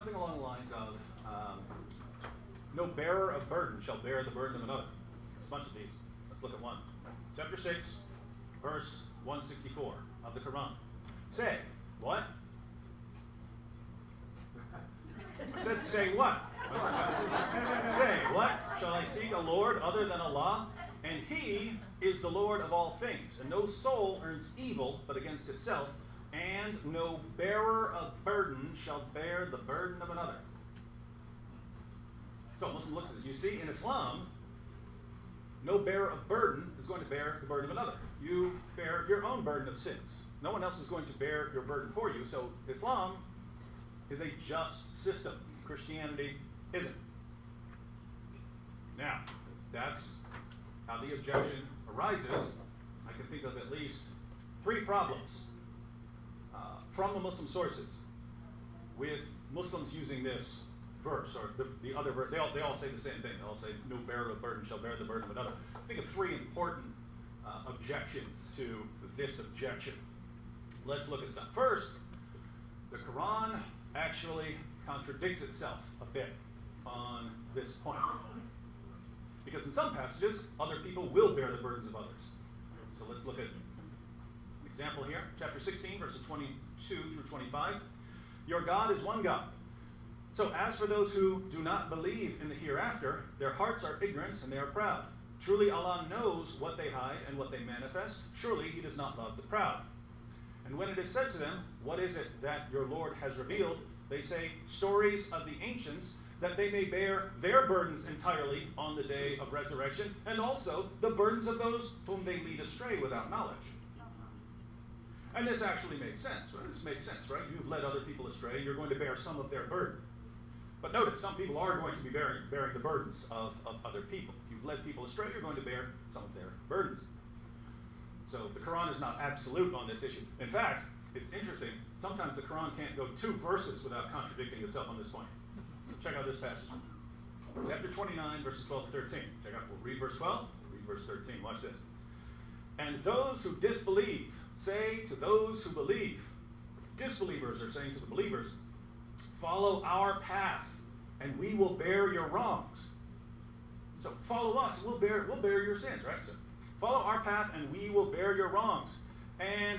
Something along the lines of, no bearer of burden shall bear the burden of another. There's a bunch of these. Let's look at one. Chapter 6, verse 164 of the Quran. Say, what? I said, say what? Say, what? Shall I seek a Lord other than Allah? And He is the Lord of all things. And no soul earns evil but against itself. And no bearer of burden shall bear the burden of another. So a Muslim looks at it. You see, in Islam, no bearer of burden is going to bear the burden of another. You bear your own burden of sins. No one else is going to bear your burden for you. So Islam is a just system. Christianity isn't. Now, that's how the objection arises. I can think of at least 3 problems from the Muslim sources with Muslims using this verse, or the other verse. They all say the same thing. They all say, no bearer of burden shall bear the burden of another. Think of 3 important objections to this objection. Let's look at some. First, the Quran actually contradicts itself a bit on this point. Because in some passages, other people will bear the burdens of others. So let's look at an example here. Chapter 16, verses 22 through 25. Your God is one God. So as for those who do not believe in the hereafter, their hearts are ignorant and they are proud. Truly Allah knows what they hide and what they manifest. Surely He does not love the proud. And when it is said to them, what is it that your Lord has revealed? They say, stories of the ancients, that they may bear their burdens entirely on the day of resurrection, and also the burdens of those whom they lead astray without knowledge. And this actually makes sense, right? This makes sense, right? You've led other people astray, you're going to bear some of their burden. But notice, some people are going to be bearing the burdens of other people. If you've led people astray, you're going to bear some of their burdens. So the Quran is not absolute on this issue. In fact, it's interesting, sometimes the Quran can't go 2 verses without contradicting itself on this point. So check out this passage. Chapter 29, verses 12 to 13. Check out, we'll read verse 12, we'll read verse 13. Watch this. And those who disbelieve say to those who believe, disbelievers are saying to the believers, follow our path, and we will bear your wrongs. So follow us, we'll bear your sins, right? So follow our path, and we will bear your wrongs. And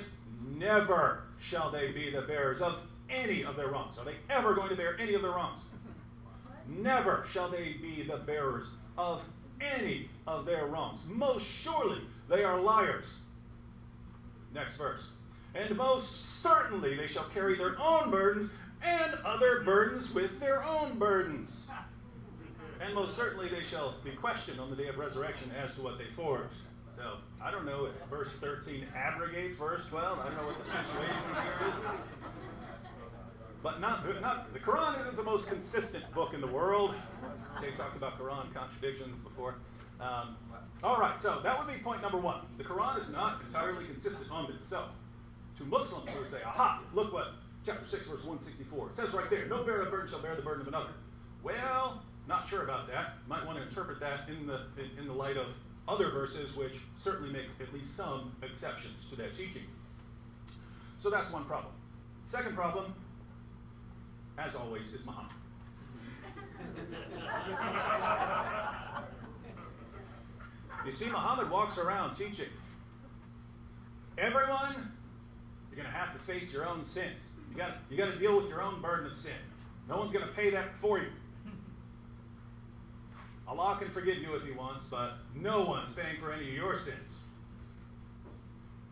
never shall they be the bearers of any of their wrongs. Are they ever going to bear any of their wrongs? Never shall they be the bearers of any of their wrongs. Most surely they are liars. Next verse. And most certainly they shall carry their own burdens and other burdens with their own burdens. And most certainly they shall be questioned on the day of resurrection as to what they forged. So I don't know if verse 13 abrogates verse 12. I don't know what the situation here is. But the Quran isn't the most consistent book in the world. Jay talked about Quran contradictions before. All right, so that would be point number 1. The Quran is not entirely consistent on this. So to Muslims who would say, aha, look what chapter 6, verse 164. It says right there, no bearer of burden shall bear the burden of another. Well, not sure about that. Might want to interpret that in the light of other verses which certainly make at least some exceptions to that teaching. So that's one problem. Second problem, as always, is Muhammad. You see, Muhammad walks around teaching, everyone, you're going to have to face your own sins. You got to deal with your own burden of sin. No one's going to pay that for you. Allah can forgive you if He wants, but no one's paying for any of your sins.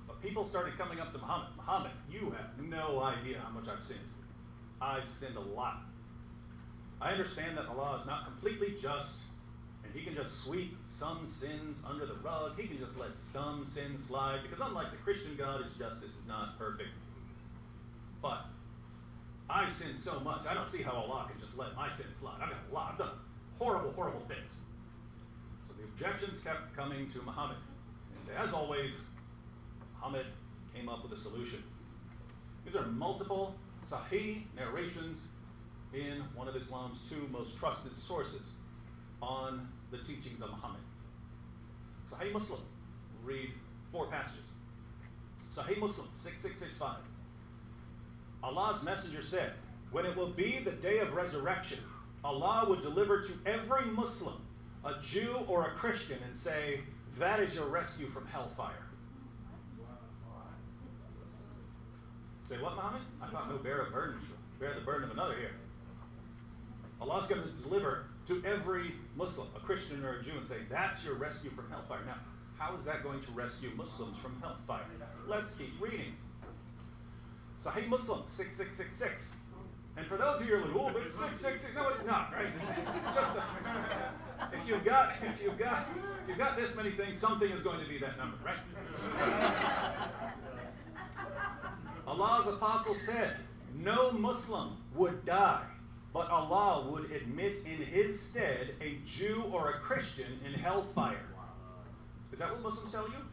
But people started coming up to Muhammad. Muhammad, you have no idea how much I've sinned. I've sinned a lot. I understand that Allah is not completely just, and He can just sweep some sins under the rug. He can just let some sins slide, because unlike the Christian God, His justice is not perfect. But I've sinned so much, I don't see how Allah can just let my sins slide. I've got a lot. I've done horrible, horrible things. So the objections kept coming to Muhammad. And as always, Muhammad came up with a solution. These are multiple Sahih narrations in one of Islam's 2 most trusted sources on the teachings of Muhammad. Sahih Muslim, we'll read 4 passages. Sahih Muslim, 6665. Allah's messenger said, when it will be the day of resurrection, Allah would deliver to every Muslim, a Jew or a Christian, and say, that is your rescue from hellfire. Say, what, Muhammad? I thought no bear a burden, bear the burden of another here. Allah's going to deliver to every Muslim, a Christian or a Jew, and say, that's your rescue from hellfire. Now, how is that going to rescue Muslims from hellfire? Let's keep reading. Sahih Muslim 6666. And for those of you who are like, oh, but 666, no, it's not, right? It's just if you've got this many things, something is going to be that number, right? Allah's apostle said, no Muslim would die, but Allah would admit in his stead a Jew or a Christian in hellfire. Is that what Muslims tell you?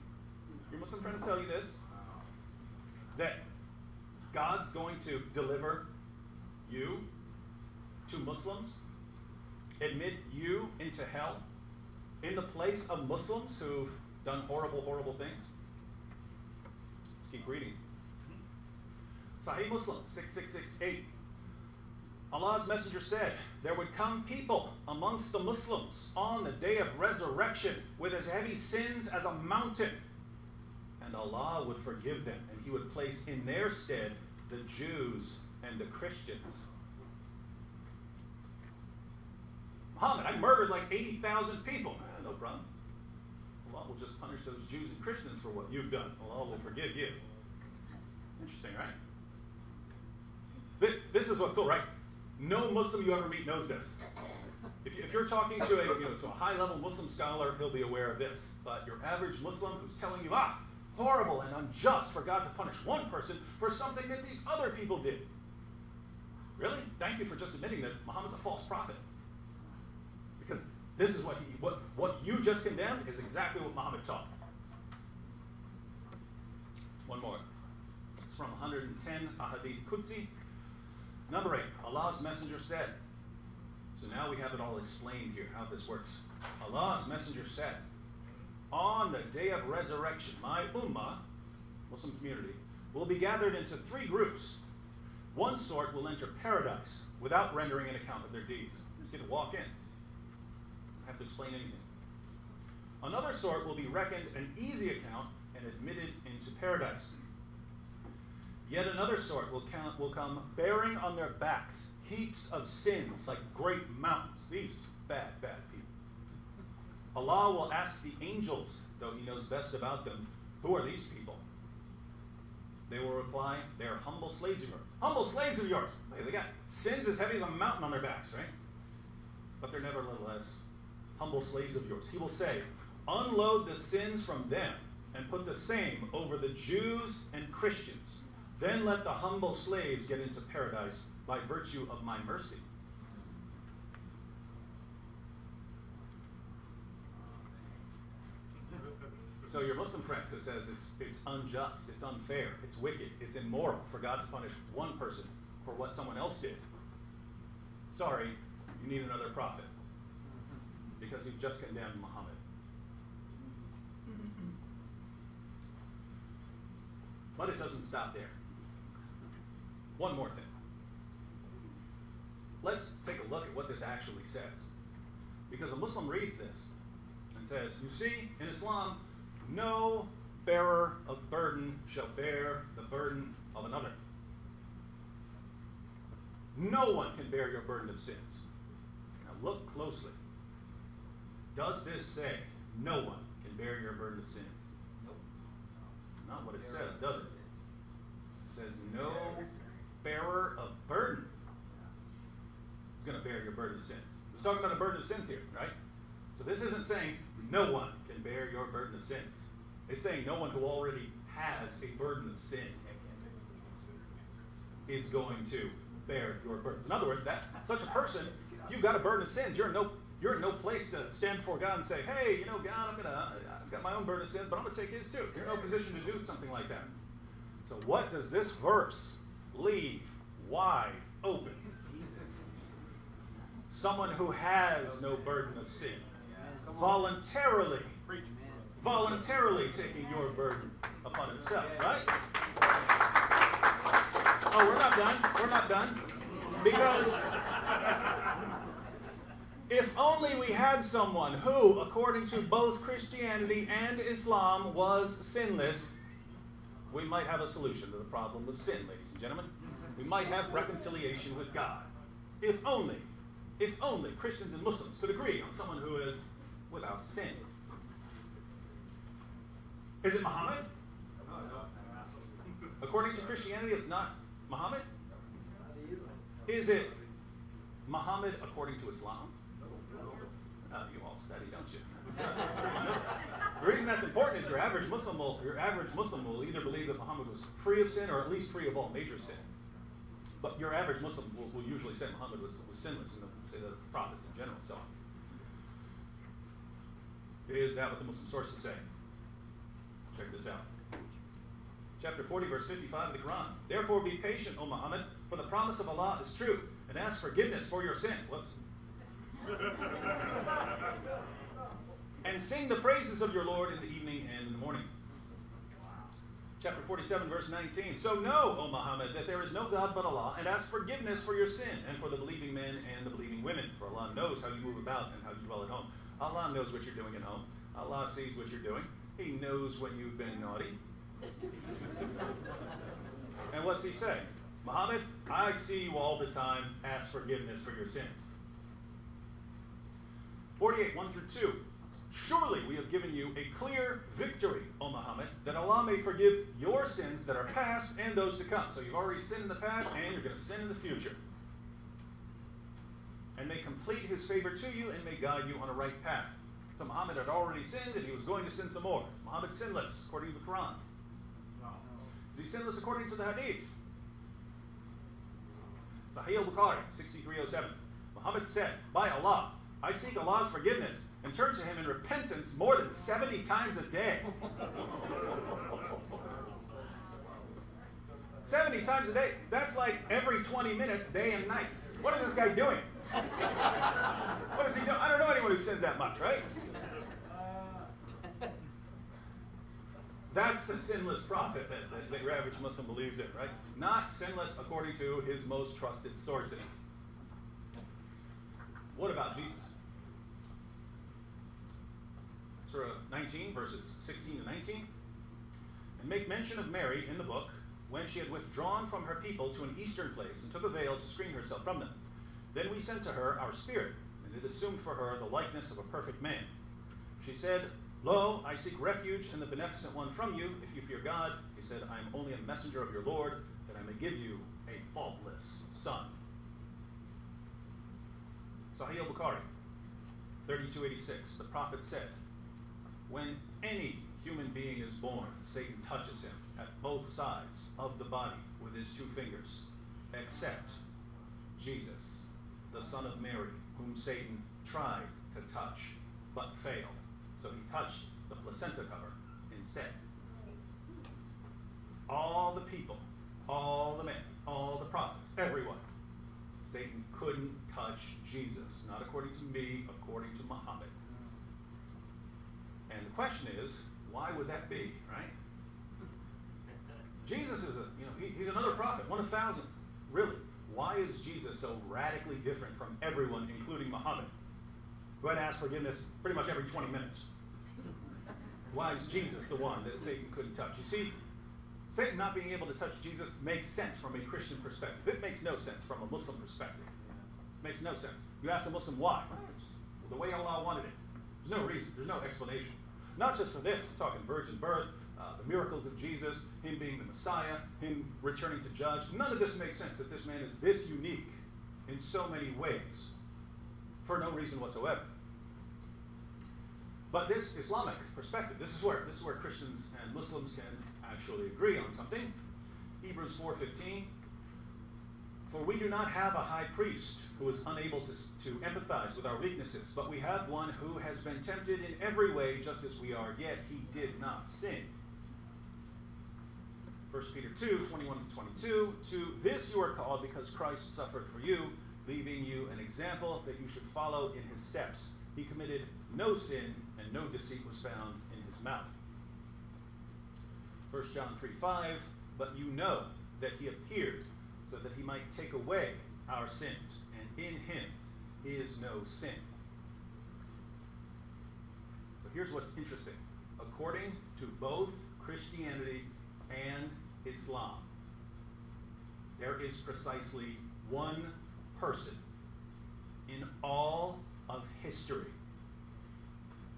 Your Muslim friends tell you this? That God's going to deliver you to Muslims, admit you into hell in the place of Muslims who've done horrible, horrible things? Let's keep reading. Sahih Muslim 6668. Allah's messenger said, there would come people amongst the Muslims on the day of resurrection with as heavy sins as a mountain, and Allah would forgive them, and he would place in their stead the Jews and the Christians. Muhammad, I murdered like 80,000 people. No problem. Allah will just punish those Jews and Christians for what you've done. Allah will forgive you. Interesting, right? This is what's cool, right? No Muslim you ever meet knows this. If you're talking to a high-level Muslim scholar, he'll be aware of this. But your average Muslim who's telling you, horrible and unjust for God to punish one person for something that these other people did. Really? Thank you for just admitting that Muhammad's a false prophet. Because this is what you just condemned is exactly what Muhammad taught. One more. It's from 110 Ahadith Qudsi. Number 8, Allah's messenger said. So now we have it all explained here, how this works. Allah's messenger said, on the day of resurrection, my ummah, Muslim community, will be gathered into 3 groups. One sort will enter paradise without rendering an account of their deeds. Just get to walk in. Don't have to explain anything. Another sort will be reckoned an easy account and admitted into paradise. Yet another sort will come bearing on their backs heaps of sins like great mountains. These are bad, bad people. Allah will ask the angels, though he knows best about them, who are these people? They will reply, they are humble slaves of yours. Humble slaves of yours. They got sins as heavy as a mountain on their backs, right? But they're nevertheless humble slaves of yours. He will say, unload the sins from them and put the same over the Jews and Christians. Then let the humble slaves get into paradise by virtue of my mercy. So your Muslim friend who says it's unjust, it's unfair, it's wicked, it's immoral for God to punish one person for what someone else did. Sorry, you need another prophet. Because you've just condemned Muhammad. But it doesn't stop there. One more thing. Let's take a look at what this actually says. Because a Muslim reads this and says, you see, in Islam, no bearer of burden shall bear the burden of another. No one can bear your burden of sins. Now look closely. Does this say no one can bear your burden of sins? Nope. Not what it says, does it? It says no bearer of burden is going to bear your burden of sins. It's talking about a burden of sins here, right? So this isn't saying no one can bear your burden of sins. It's saying no one who already has a burden of sin is going to bear your burdens. In other words, that such a person, if you've got a burden of sins, you're in no place to stand before God and say, hey, God, I've got my own burden of sins, but I'm going to take his too. You're in no position to do something like that. So what does this verse leave wide open? Someone who has no burden of sin, voluntarily taking your burden upon himself, right? Oh, we're not done. Because if only we had someone who, according to both Christianity and Islam, was sinless, we might have a solution to the problem of sin, ladies and gentlemen. We might have reconciliation with God. If only Christians and Muslims could agree on someone who is without sin. Is it Muhammad? According to Christianity, it's not Muhammad? Is it Muhammad according to Islam? Oh, you all study, don't you? The reason that's important is your average Muslim will either believe that Muhammad was free of sin or at least free of all major sin. But your average Muslim will usually say Muhammad was sinless, and say that of prophets in general and so on. Is that what the Muslim sources say? Check this out. Chapter 40, verse 55 of the Quran. Therefore be patient, O Muhammad, for the promise of Allah is true, and ask forgiveness for your sin. Whoops. And sing the praises of your Lord in the evening and in the morning. Chapter 47, verse 19. So know, O Muhammad, that there is no God but Allah, and ask forgiveness for your sin, and for the believing men and the believing women. For Allah knows how you move about and how you dwell at home. Allah knows what you're doing at home. Allah sees what you're doing. He knows when you've been naughty. And what's he say? Muhammad, I see you all the time. Ask forgiveness for your sins. 48, 1 through 2. Surely we have given you a clear victory, O Muhammad, that Allah may forgive your sins that are past and those to come. So you've already sinned in the past and you're going to sin in the future. And may complete his favor to you and may guide you on a right path. So Muhammad had already sinned and he was going to sin some more. Is Muhammad sinless according to the Quran? No. Is he sinless according to the Hadith? Sahih al-Bukhari, 6307. Muhammad said, by Allah, I seek Allah's forgiveness and turn to him in repentance more than 70 times a day. 70 times a day. That's like every 20 minutes, day and night. What is this guy doing? What is he doing? I don't know anyone who sins that much, right? That's the sinless prophet that your average Muslim believes in, right? Not sinless according to his most trusted sources. What about Jesus? Surah 19, verses 16 to 19. And make mention of Mary in the book when she had withdrawn from her people to an eastern place and took a veil to screen herself from them. Then we sent to her our spirit, and it assumed for her the likeness of a perfect man. She said, Lo, I seek refuge in the Beneficent One from you, if you fear God. He said, I am only a messenger of your Lord, that I may give you a faultless son. Sahih al-Bukhari, 3286, the prophet said, when any human being is born, Satan touches him at both sides of the body with his two fingers, except Jesus, the son of Mary, whom Satan tried to touch, but failed. So he touched the placenta cover instead. All the people, all the men, all the prophets, everyone, Satan couldn't touch Jesus, not according to me, according to Muhammad. And the question is, why would that be, right? Jesus is he's another prophet, one of thousands. Really, why is Jesus so radically different from everyone, including Muhammad, who had to ask forgiveness pretty much every 20 minutes? Why is Jesus the one that Satan couldn't touch? You see, Satan not being able to touch Jesus makes sense from a Christian perspective. It makes no sense from a Muslim perspective. It makes no sense. You ask a Muslim why? Well, it's just the way Allah wanted it. There's no reason. There's no explanation. Not just for this. I'm talking virgin birth, the miracles of Jesus, him being the Messiah, him returning to judge. None of this makes sense, that this man is this unique in so many ways for no reason whatsoever. But this Islamic perspective, this is where Christians and Muslims can actually agree on something. Hebrews 4:15. For we do not have a high priest who is unable to empathize with our weaknesses, but we have one who has been tempted in every way just as we are, yet he did not sin. 1 Peter 2:21-22. To this you are called because Christ suffered for you, leaving you an example that you should follow in his steps. He committed no sin, and no deceit was found in his mouth. 1 John 3:5. But you know that he appeared so that he might take away our sins, and in him is no sin. So here's what's interesting. According to both Christianity and Islam, there is precisely one person in all of history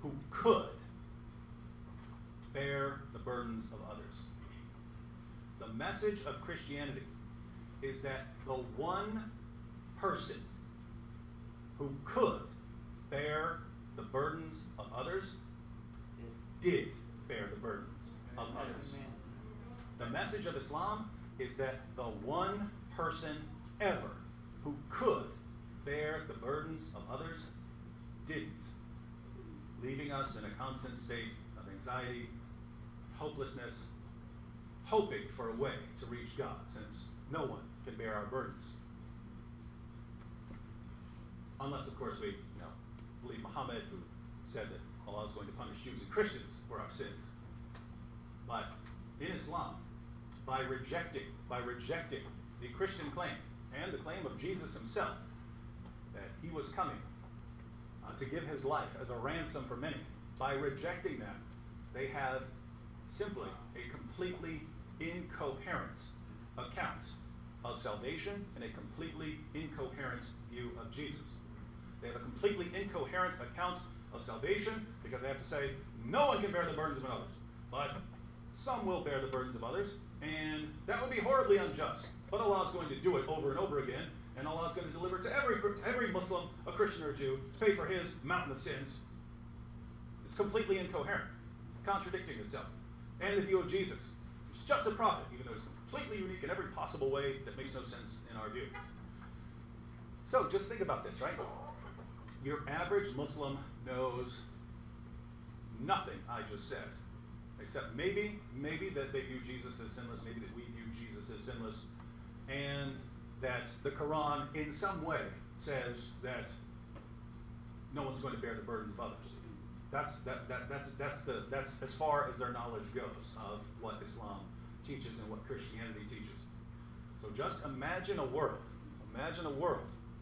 who could bear the burdens of others. The message of Christianity is that the one person who could bear the burdens of others did bear the burdens of others. The message of Islam is that the one person ever who could bear the burdens of others didn't, leaving us in a constant state of anxiety, hopelessness, hoping for a way to reach God, since no one can bear our burdens. Unless, of course, we believe Muhammad, who said that Allah is going to punish Jews and Christians for our sins. But in Islam, by rejecting the Christian claim and the claim of Jesus himself that he was coming to give his life as a ransom for many, by rejecting them, they have simply a completely incoherent account of salvation and a completely incoherent view of Jesus. They have a completely incoherent account of salvation because they have to say, no one can bear the burdens of others, but some will bear the burdens of others, and that would be horribly unjust. But Allah is going to do it over and over again, and Allah is going to deliver to every Muslim, a Christian or a Jew, to pay for his mountain of sins. It's completely incoherent, contradicting itself. And the view of Jesus, who's just a prophet, even though it's completely unique in every possible way that makes no sense in our view. So just think about this, right? Your average Muslim knows nothing I just said, except maybe that they view Jesus as sinless, maybe that we view Jesus as sinless, and that the Quran in some way says that no one's going to bear the burdens of others. That's as far as their knowledge goes of what Islam teaches and what Christianity teaches. So just imagine a world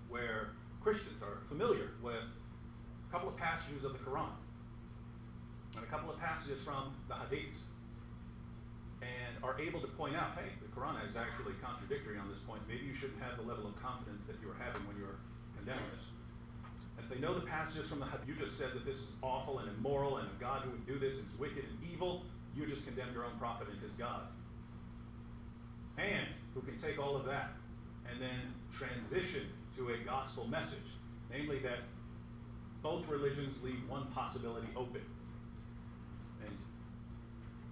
where Christians are familiar with a couple of passages of the Quran and a couple of passages from the Hadiths, and are able to point out, hey, the Quran is actually contradictory on this point. Maybe you shouldn't have the level of confidence that you are having when you're condemning this. If they know the passages from the Hadith, you just said that this is awful and immoral, and a God who would do this is wicked and evil, you just condemned your own prophet and his God. And who can take all of that and then transition to a gospel message, namely that both religions leave one possibility open. And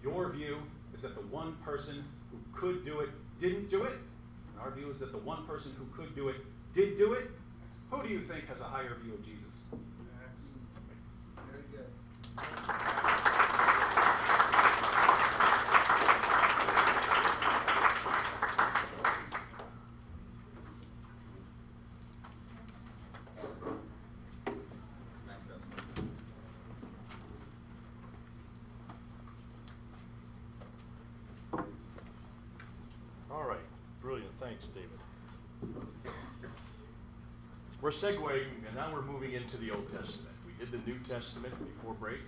your view is that the one person who could do it didn't do it, and our view is that the one person who could do it did do it. Who do you think has a higher view of Jesus? Very good. All right, brilliant. Thanks, David. We're segueing, and now we're moving into the Old Testament. We did the New Testament before break.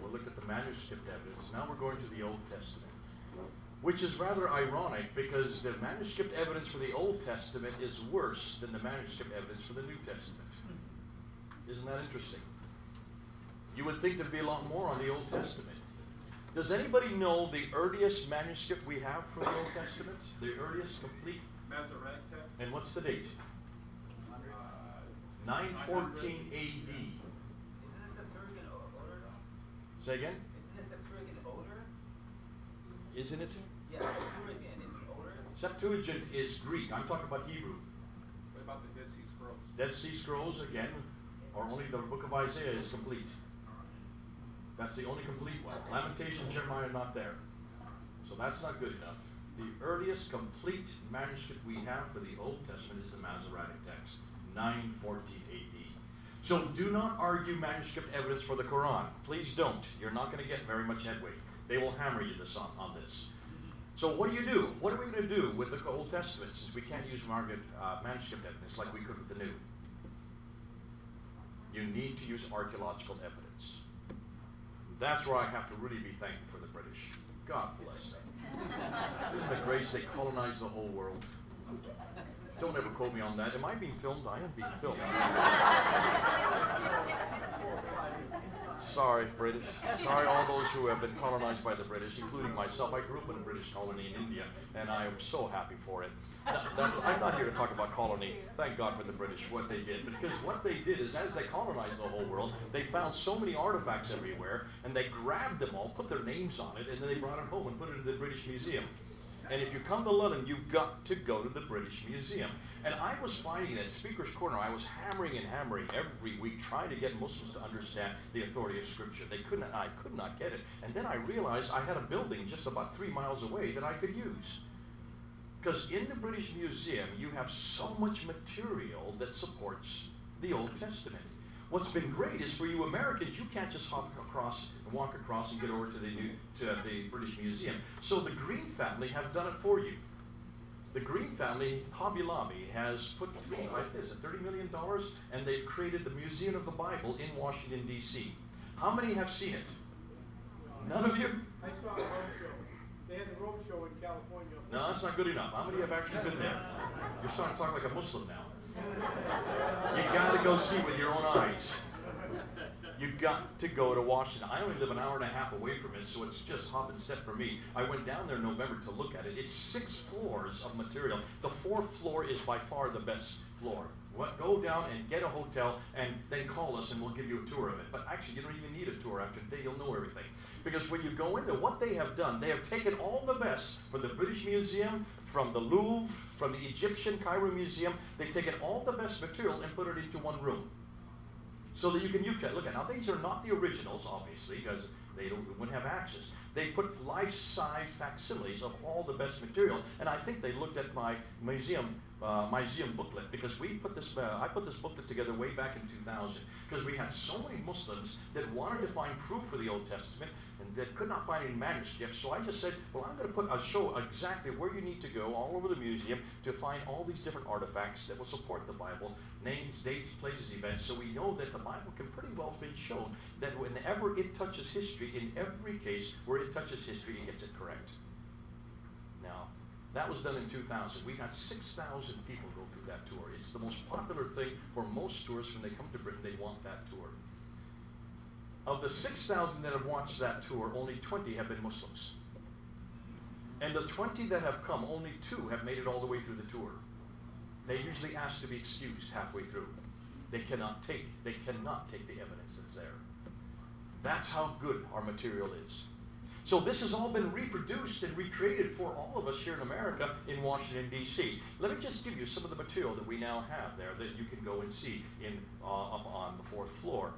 We looked at the manuscript evidence. Now we're going to the Old Testament, which is rather ironic because the manuscript evidence for the Old Testament is worse than the manuscript evidence for the New Testament. Isn't that interesting? You would think there'd be a lot more on the Old Testament. Does anybody know the earliest manuscript we have for the Old Testament? The earliest complete? Masoretic text. And what's the date? 914 AD. Isn't the Septuagint older though? Say again? Isn't the Septuagint older? Isn't it? Yeah, Septuagint isn't older. Septuagint is Greek. I'm talking about Hebrew. What about the Dead Sea Scrolls? Dead Sea Scrolls, again, or only the book of Isaiah is complete. That's the only complete one. Lamentation, Jeremiah are not there. So that's not good enough. The earliest complete manuscript we have for the Old Testament is the Masoretic text, 914 AD. So do not argue manuscript evidence for the Quran. Please don't. You're not going to get very much headway. They will hammer you on this. So what do you do? What are we going to do with the Old Testament since we can't use manuscript evidence like we could with the New? You need to use archaeological evidence. That's where I have to really be thankful for the British. God bless them. Isn't it grace they colonized the whole world? Don't ever quote me on that. Am I being filmed? I am being filmed. Sorry, British. Sorry, all those who have been colonized by the British, including myself. I grew up in a British colony in India, and I am so happy for it. I'm not here to talk about colony. Thank God for the British, what they did. Because what they did is, as they colonized the whole world, they found so many artifacts everywhere, and they grabbed them all, put their names on it, and then they brought it home and put it in the British Museum. And if you come to London, you've got to go to the British Museum. And I was finding at Speaker's Corner, I was hammering and hammering every week, trying to get Muslims to understand the authority of Scripture. I could not get it. And then I realized I had a building just about 3 miles away that I could use. Because in the British Museum, you have so much material that supports the Old Testament. What's been great is for you Americans, you can't just hop across and walk across and get over to the British Museum. So the Green family have done it for you. The Green family, Hobby Lobby, has put $30 million, and they've created the Museum of the Bible in Washington, D.C. How many have seen it? None of you? I saw a road show. They had the road show in California. No, that's not good enough. How many have actually been there? You're starting to talk like a Muslim now. You got to go see with your own eyes. You got to go to Washington. I only live an hour and a half away from it, so it's just hop and step for me. I went down there in November to look at it. It's 6 floors of material. The 4th floor is by far the best floor. Go down and get a hotel and then call us and we'll give you a tour of it. But actually, you don't even need a tour. After a day, you'll know everything. Because when you go in there, what they have done, they have taken all the best from the British Museum, from the Louvre, from the Egyptian Cairo Museum. They've taken all the best material and put it into one room. So that you can look at. Now, these are not the originals, obviously, because they wouldn't have access. They put life-size facsimiles of all the best material, and I think they looked at my museum booklet, because I put this booklet together way back in 2000, because we had so many Muslims that wanted to find proof for the Old Testament and that could not find any manuscripts. So I just said, well, I'm going to show exactly where you need to go all over the museum to find all these different artifacts that will support the Bible, names, dates, places, events, so we know that the Bible can pretty well be shown that whenever it touches history, in every case where it touches history, it gets it correct. Now, that was done in 2000. We had 6,000 people go through that tour. It's the most popular thing for most tourists when they come to Britain. They want that tour. Of the 6,000 that have watched that tour, only 20 have been Muslims. And the 20 that have come, only 2 have made it all the way through the tour. They usually ask to be excused halfway through. They cannot take the evidence that's there. That's how good our material is. So this has all been reproduced and recreated for all of us here in America in Washington, D.C. Let me just give you some of the material that we now have there that you can go and see up on the 4th floor.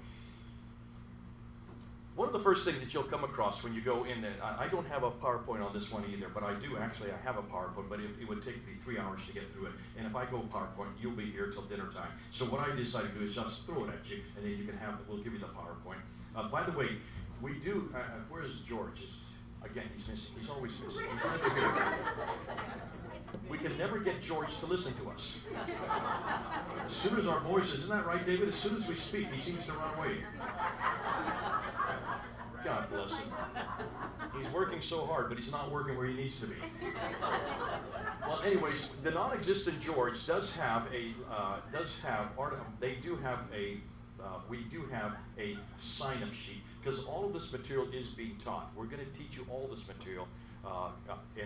One of the first things that you'll come across when you go in there, I don't have a PowerPoint on this one either, but I have a PowerPoint, but it would take me 3 hours to get through it. And if I go PowerPoint, you'll be here till dinner time. So what I decided to do is just throw it at you, and then you can we'll give you the PowerPoint. By the way, we do, where is George? Again, he's missing. He's always missing. He's never here. We can never get George to listen to us. As soon as our voices, isn't that right, David? As soon as we speak, he seems to run away. God bless him. He's working so hard, but he's not working where he needs to be. Well, anyways, the non-existent George we do have a sign-up sheet, because all of this material is being taught. We're going to teach you all this material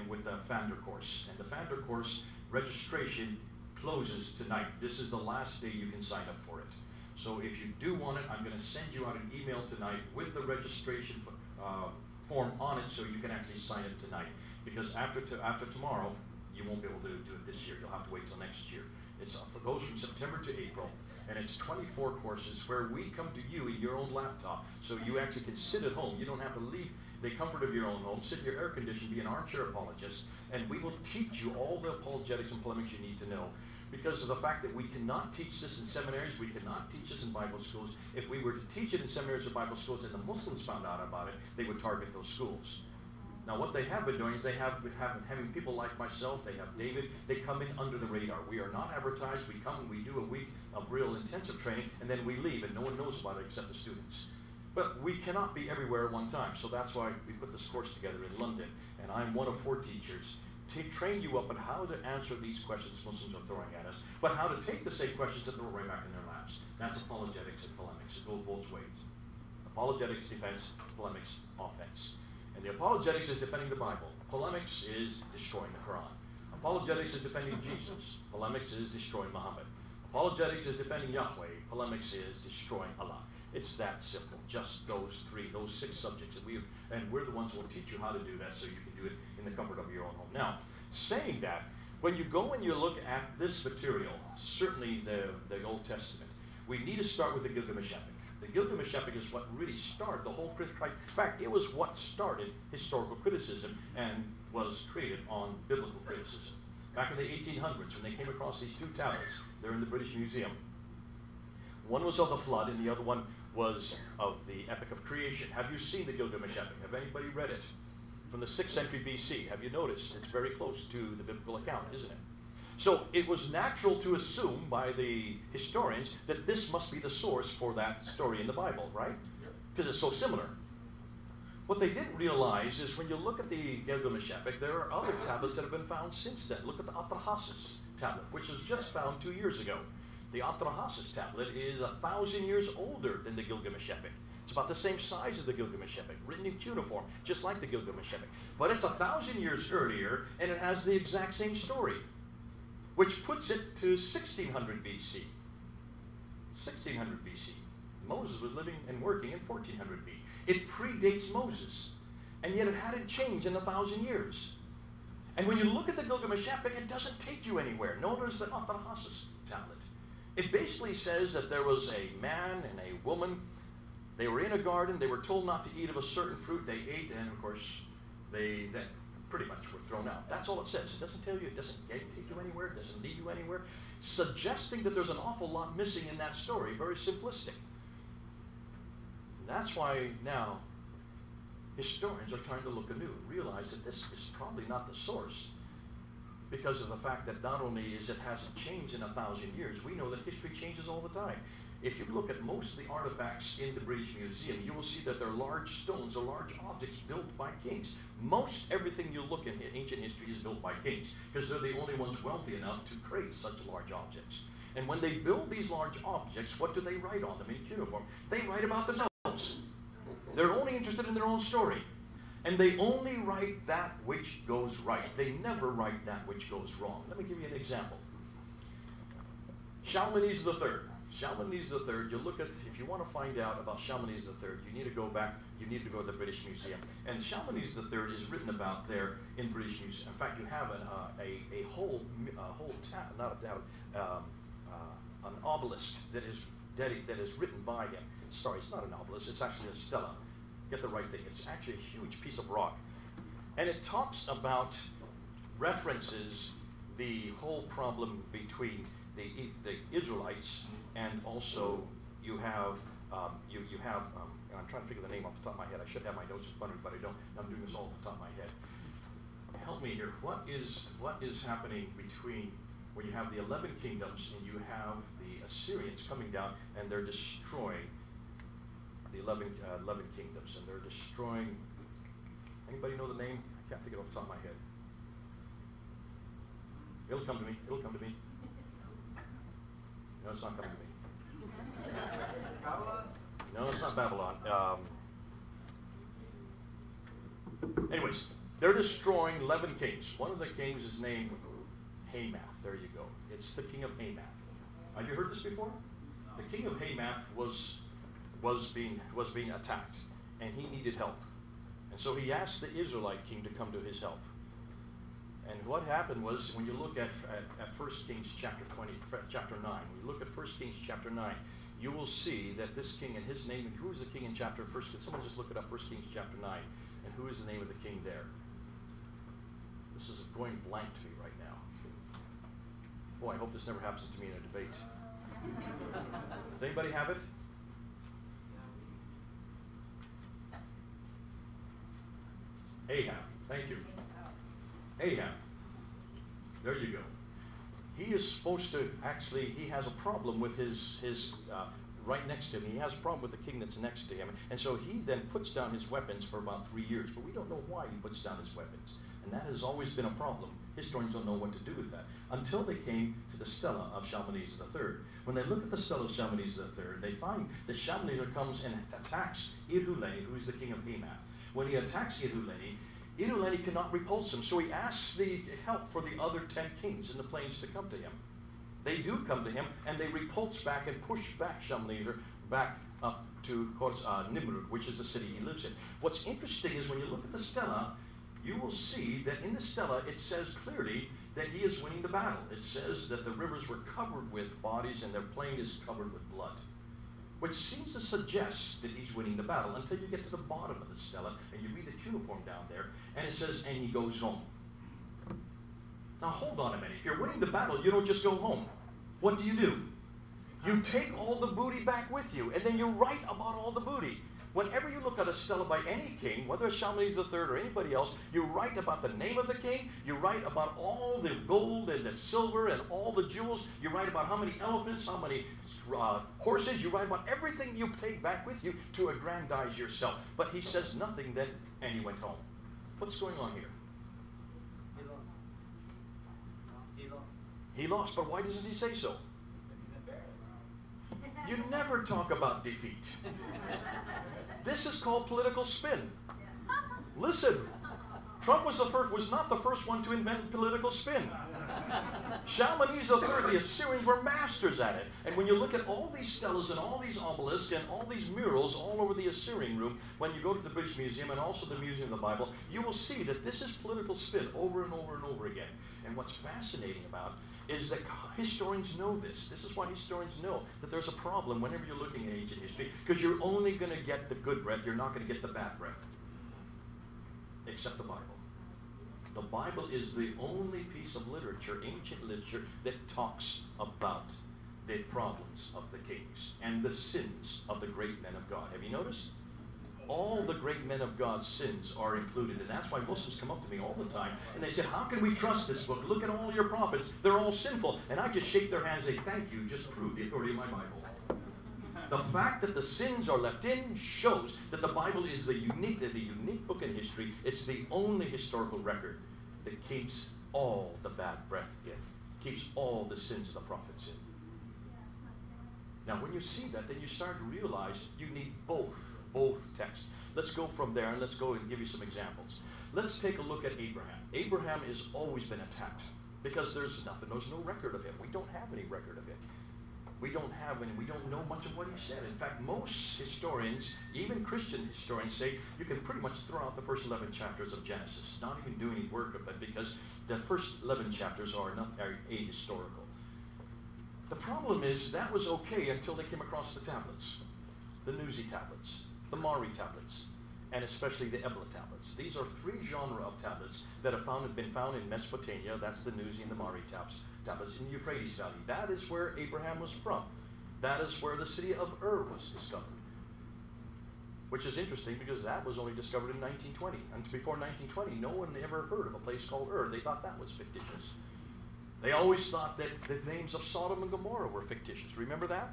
with the Founder course. And the Founder course registration closes tonight. This is the last day you can sign up for it. So if you do want it, I'm going to send you out an email tonight with the registration form on it, so you can actually sign up tonight. Because after tomorrow, you won't be able to do it this year. You'll have to wait till next year. It goes from September to April, and it's 24 courses where we come to you in your own laptop, so you actually can sit at home. You don't have to leave the comfort of your own home, sit in your air conditioning, be an armchair apologist, and we will teach you all the apologetics and polemics you need to know. Because of the fact that we cannot teach this in seminaries, we cannot teach this in Bible schools. If we were to teach it in seminaries or Bible schools and the Muslims found out about it, they would target those schools. Now what they have been doing is they have been having people like myself, they have David, they come in under the radar. We are not advertised, we come and we do a week of real intensive training, and then we leave and no one knows about it except the students. But we cannot be everywhere at one time, so that's why we put this course together in London, and I'm one of 4 teachers to train you up on how to answer these questions Muslims are throwing at us, but how to take the same questions and throw right back in their laps. That's apologetics and polemics. It goes both ways. Apologetics, defense; polemics, offense. And the apologetics is defending the Bible. Polemics is destroying the Quran. Apologetics is defending Jesus. Polemics is destroying Muhammad. Apologetics is defending Yahweh. Polemics is destroying Allah. It's that simple. Just those 6 subjects. And we're the ones who will teach you how to do that so you can do it in the comfort of your own home. Now, saying that, when you go and you look at this material, certainly the Old Testament, we need to start with the Gilgamesh Epic. The Gilgamesh Epic is what really started the whole criticism. In fact, it was what started historical criticism and was created on biblical criticism. Back in the 1800s, when they came across these 2 tablets, they're in the British Museum. One was of the flood, and the other one was of the Epic of Creation. Have you seen the Gilgamesh Epic? Have anybody read it? From the 6th century BC. Have you noticed? It's very close to the biblical account, isn't it? So it was natural to assume by the historians that this must be the source for that story in the Bible, right? Because it's so similar. What they didn't realize is when you look at the Gilgamesh Epic, there are other tablets that have been found since then. Look at the Atrahasis tablet, which was just found 2 years ago. The Atrahasis tablet is 1,000 years older than the Gilgamesh Epic. It's about the same size as the Gilgamesh Epic, written in cuneiform, just like the Gilgamesh Epic. But it's 1,000 years earlier, and it has the exact same story, which puts it to 1600 BC. 1600 BC. Moses was living and working in 1400 BC. It predates Moses, and yet it hadn't changed in 1,000 years. And when you look at the Gilgamesh Epic, it doesn't take you anywhere. Notice the Atrahasis tablet. It basically says that there was a man and a woman. They were in a garden. They were told not to eat of a certain fruit. They ate, and of course, they pretty much were thrown out. That's all it says. It doesn't tell you, it doesn't take you anywhere, it doesn't lead you anywhere, suggesting that there's an awful lot missing in that story. Very simplistic. That's why now historians are trying to look anew and realize that this is probably not the source, because of the fact that not only is it hasn't changed in 1,000 years, we know that history changes all the time. If you look at most of the artifacts in the British Museum, you will see that they're large stones or large objects built by kings. Most everything you look in ancient history is built by kings, because they're the only ones wealthy enough to create such large objects. And when they build these large objects, what do they write on them in cuneiform? They write about themselves. They're only interested in their own story. And they only write that which goes right. They never write that which goes wrong. Let me give you an example. Shalmaneser III. Shalmaneser III, you look at, if you want to find out about Shalmaneser III, you need to go back, you need to go to the British Museum. And Shalmaneser III is written about there in British Museum. In fact, you have an obelisk that is written by him. Sorry, it's not an obelisk, it's actually a stela. Get the right thing. It's actually a huge piece of rock. And it talks about, references the whole problem between the Israelites, and also you have, I'm trying to figure the name off the top of my head. I should have my notes in front of me, but I don't. I'm doing this all off the top of my head. Help me here. What is happening between when you have the 11 kingdoms and you have the Assyrians coming down and they're destroying the 11 kingdoms, and they're destroying, anybody know the name? I can't think of it off the top of my head. It'll come to me. No, it's not coming to me. Babylon? No, it's not Babylon. Anyways, they're destroying 11 kings. One of the kings is named Hamath. There you go. It's the king of Hamath. Have you heard this before? The king of Hamath was being attacked, and he needed help. And so he asked the Israelite king to come to his help. And what happened was, when you look at 1 Kings chapter 9, when you look at 1 Kings chapter 9, you will see that this king and his name, and who is the king in chapter 1? Someone just look it up, 1 Kings chapter 9, and who is the name of the king there? This is going blank to me right now. Boy, I hope this never happens to me in a debate. Does anybody have it? Ahab. Thank you. Ahab. There you go. He is supposed to, actually, he has a problem with his right next to him. He has a problem with the king that's next to him. And so he then puts down his weapons for about 3 years. But we don't know why he puts down his weapons. And that has always been a problem. Historians don't know what to do with that. Until they came to the stela of Shalmaneser III. When they look at the stela of Shalmaneser III, they find that Shalmaneser comes and attacks Idhuleni, who is the king of Hamath. When he attacks Idhuleni, Idhuleni cannot repulse him, so he asks the help for the other 10 kings in the plains to come to him. They do come to him, and they repulse back and push back Shalmaneser back up to Nimrud, which is the city he lives in. What's interesting is when you look at the stela, you will see that in the stela it says clearly that he is winning the battle. It says that the rivers were covered with bodies and their plain is covered with blood, which seems to suggest that he's winning the battle until you get to the bottom of the stela and you read the cuneiform down there, and it says, and he goes home. Now hold on a minute. If you're winning the battle, you don't just go home. What do? You take all the booty back with you, and then you write about all the booty. Whenever you look at a stela by any king, whether it's Shalmaneser III or anybody else, you write about the name of the king, you write about all the gold and the silver and all the jewels, you write about how many elephants, how many horses, you write about everything you take back with you to aggrandize yourself. But he says nothing then, and he went home. What's going on here? He lost. He lost. He lost, but why doesn't he say so? Because he's embarrassed. You never talk about defeat. This is called political spin. Listen, Trump was not the first one to invent political spin. Shalmaneser III, the Assyrians were masters at it. And when you look at all these stelas and all these obelisks and all these murals all over the Assyrian room, when you go to the British Museum and also the Museum of the Bible, you will see that this is political spin over and over and over again. And what's fascinating about is that historians know this. This is why historians know that there's a problem whenever you're looking at ancient history, because you're only going to get the good breath, you're not going to get the bad breath. Except the Bible. The Bible is the only piece of literature, ancient literature, that talks about the problems of the kings and the sins of the great men of God. Have you noticed? All the great men of God's sins are included, and that's why Muslims come up to me all the time and they say, how can we trust this book? Look at all your prophets. They're all sinful. And I just shake their hands and say, thank you, just prove the authority of my Bible. The fact that the sins are left in shows that the Bible is the unique book in history. It's the only historical record that keeps all the bad breath in, keeps all the sins of the prophets in. Now, when you see that, then you start to realize you need both texts. Let's go from there and let's go and give you some examples. Let's take a look at Abraham. Abraham has always been attacked because there's no record of him. We don't have any record of him. We don't know much of what he said. In fact, most historians, even Christian historians, say you can pretty much throw out the first 11 chapters of Genesis, not even do any work of it, because the first 11 chapters are ahistorical. The problem is that was okay until they came across the tablets, the Nuzi tablets, the Mari tablets, and especially the Ebla tablets. These are 3 genera of tablets that have been found in Mesopotamia. That's the Nuzi and the Mari tablets in the Euphrates Valley. That is where Abraham was from. That is where the city of Ur was discovered. Which is interesting because that was only discovered in 1920. And before 1920, no one ever heard of a place called Ur. They thought that was fictitious. They always thought that the names of Sodom and Gomorrah were fictitious. Remember that?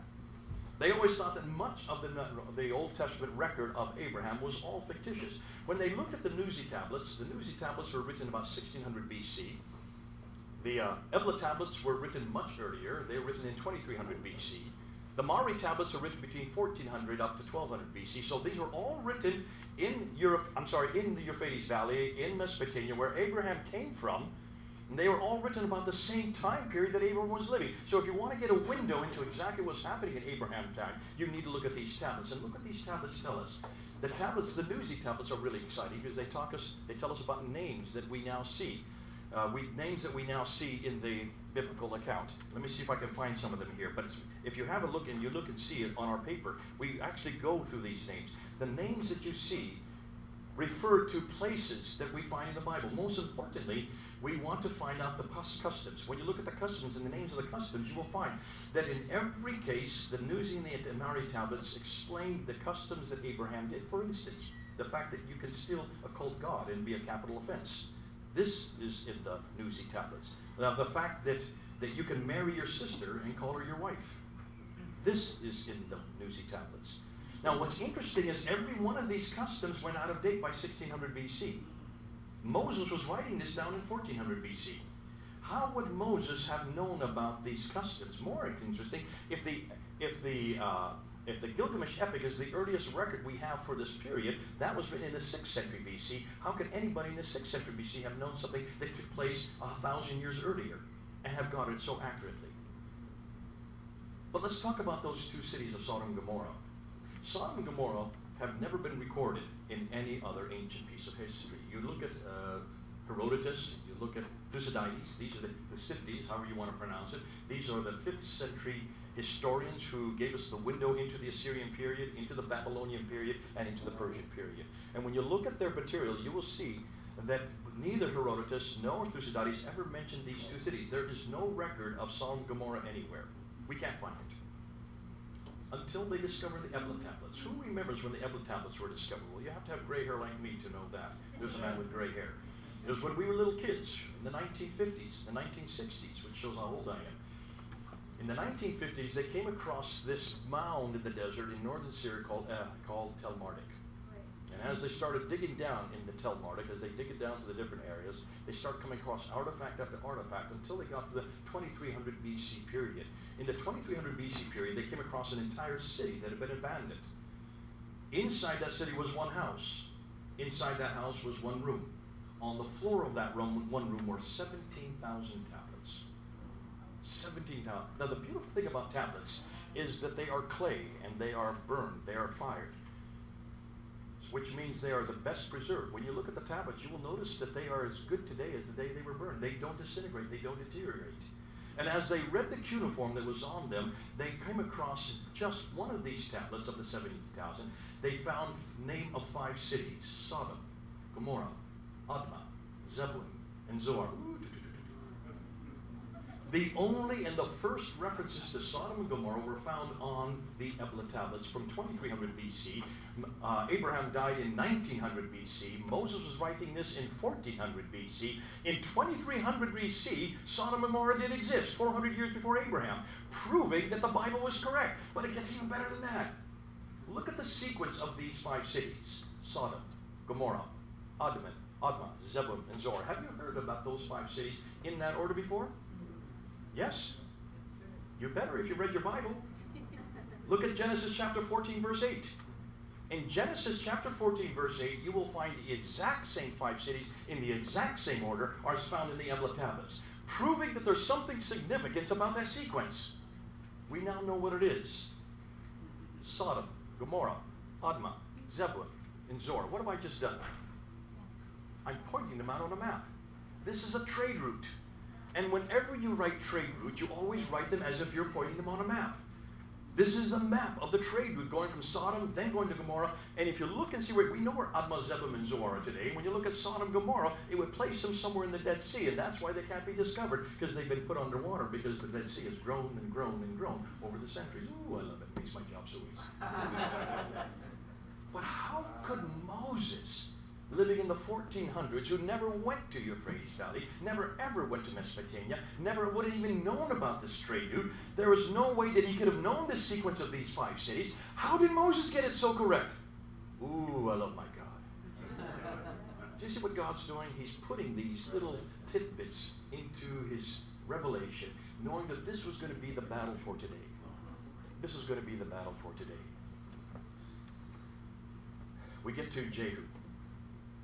They always thought that much of the Old Testament record of Abraham was all fictitious. When they looked at the Nuzi tablets were written about 1600 BC. The Ebla tablets were written much earlier. They were written in 2300 BC. The Mari tablets are written between 1400 up to 1200 BC. So these were all written in in the Euphrates Valley, in Mesopotamia, where Abraham came from. And they were all written about the same time period that Abraham was living. So if you want to get a window into exactly what's happening in Abraham's time, you need to look at these tablets. And look what these tablets tell us. The Nuzi tablets are really exciting because they tell us about names that we now see. Names that we now see in the biblical account. Let me see if I can find some of them here. But if you have a look and you look and see it on our paper, we actually go through these names. The names that you see refer to places that we find in the Bible. Most importantly, we want to find out the customs. When you look at the customs and the names of the customs, you will find that in every case, the Nuzi and the Mari tablets explain the customs that Abraham did. For instance, The fact that you can still occult God and be a capital offense. This is in the Nuzi tablets. Now, the fact that you can marry your sister and call her your wife. This is in the Nuzi tablets. Now, what's interesting is every one of these customs went out of date by 1600 BC. Moses was writing this down in 1400 BC. How would Moses have known about these customs? More interesting, if the Gilgamesh Epic is the earliest record we have for this period, that was written in the 6th century BC. How could anybody in the 6th century BC have known something that took place 1,000 years earlier and have got it so accurately? But let's talk about those two cities of Sodom and Gomorrah. Sodom and Gomorrah have never been recorded in any other ancient piece of history. You look at Herodotus, you look at Thucydides, these are the Thucydides, however you want to pronounce it. These are the 5th century historians who gave us the window into the Assyrian period, into the Babylonian period, and into the Persian period. And when you look at their material, you will see that neither Herodotus nor Thucydides ever mentioned these two cities. There is no record of Sodom and Gomorrah anywhere. We can't find it. Until they discovered the Ebla tablets. Who remembers when the Ebla tablets were discovered? Well, you have to have gray hair like me to know that. There's a man with gray hair. It was when we were little kids, in the 1950s, the 1960s, which shows how old I am. In the 1950s, they came across this mound in the desert in northern Syria called Tel Marduk. And as they started digging down in the Tel Marduk, as they dig it down to the different areas, they start coming across artifact after artifact until they got to the 2300 BC period. In the 2300 BC period, they came across an entire city that had been abandoned. Inside that city was one house. Inside that house was one room. On the floor of that room, one room, were 17,000 tablets. 17,000. Now, the beautiful thing about tablets is that they are clay and they are burned, they are fired, which means they are the best preserved. When you look at the tablets, you will notice that they are as good today as the day they were burned. They don't disintegrate, they don't deteriorate. And as they read the cuneiform that was on them, they came across just one of these tablets of the 17,000. They found name of 5 cities: Sodom, Gomorrah, Admah, Zebulun, and Zoar. The only and the first references to Sodom and Gomorrah were found on the Ebla tablets from 2300 BC. Abraham died in 1900 BC. Moses was writing this in 1400 BC. In 2300 BC, Sodom and Gomorrah did exist, 400 years before Abraham, proving that the Bible was correct. But it gets even better than that. Look at the sequence of these 5 cities: Sodom, Gomorrah, Admah, Zebulun, and Zoar. Have you heard about those 5 cities in that order before? Yes? You better if you read your Bible. Look at Genesis chapter 14, verse 8. In Genesis chapter 14, verse 8, you will find the exact same 5 cities in the exact same order as found in the Ebla tablets, proving that there's something significant about that sequence. We now know what it is. Sodom, Gomorrah, Admah, Zebulun, and Zoar. What have I just done? I'm pointing them out on a map. This is a trade route. And whenever you write trade route, you always write them as if you're pointing them on a map. This is the map of the trade route going from Sodom, then going to Gomorrah. And if you look and see where, we know where Admah, Zebulun, and Zoar are today. When you look at Sodom and Gomorrah, it would place them somewhere in the Dead Sea. And that's why they can't be discovered, because they've been put underwater, because the Dead Sea has grown and grown and grown over the centuries. Ooh, I love it. It makes my job so easy. But how could Moses, living in the 1400s, who never went to Euphrates Valley, never ever went to Mesopotamia, never would have even known about this trade route, there was no way that he could have known the sequence of these 5 cities. How did Moses get it so correct? Ooh, I love my God. Do you see what God's doing? He's putting these little tidbits into his revelation, knowing that this was going to be the battle for today. This is going to be the battle for today. We get to Jehu.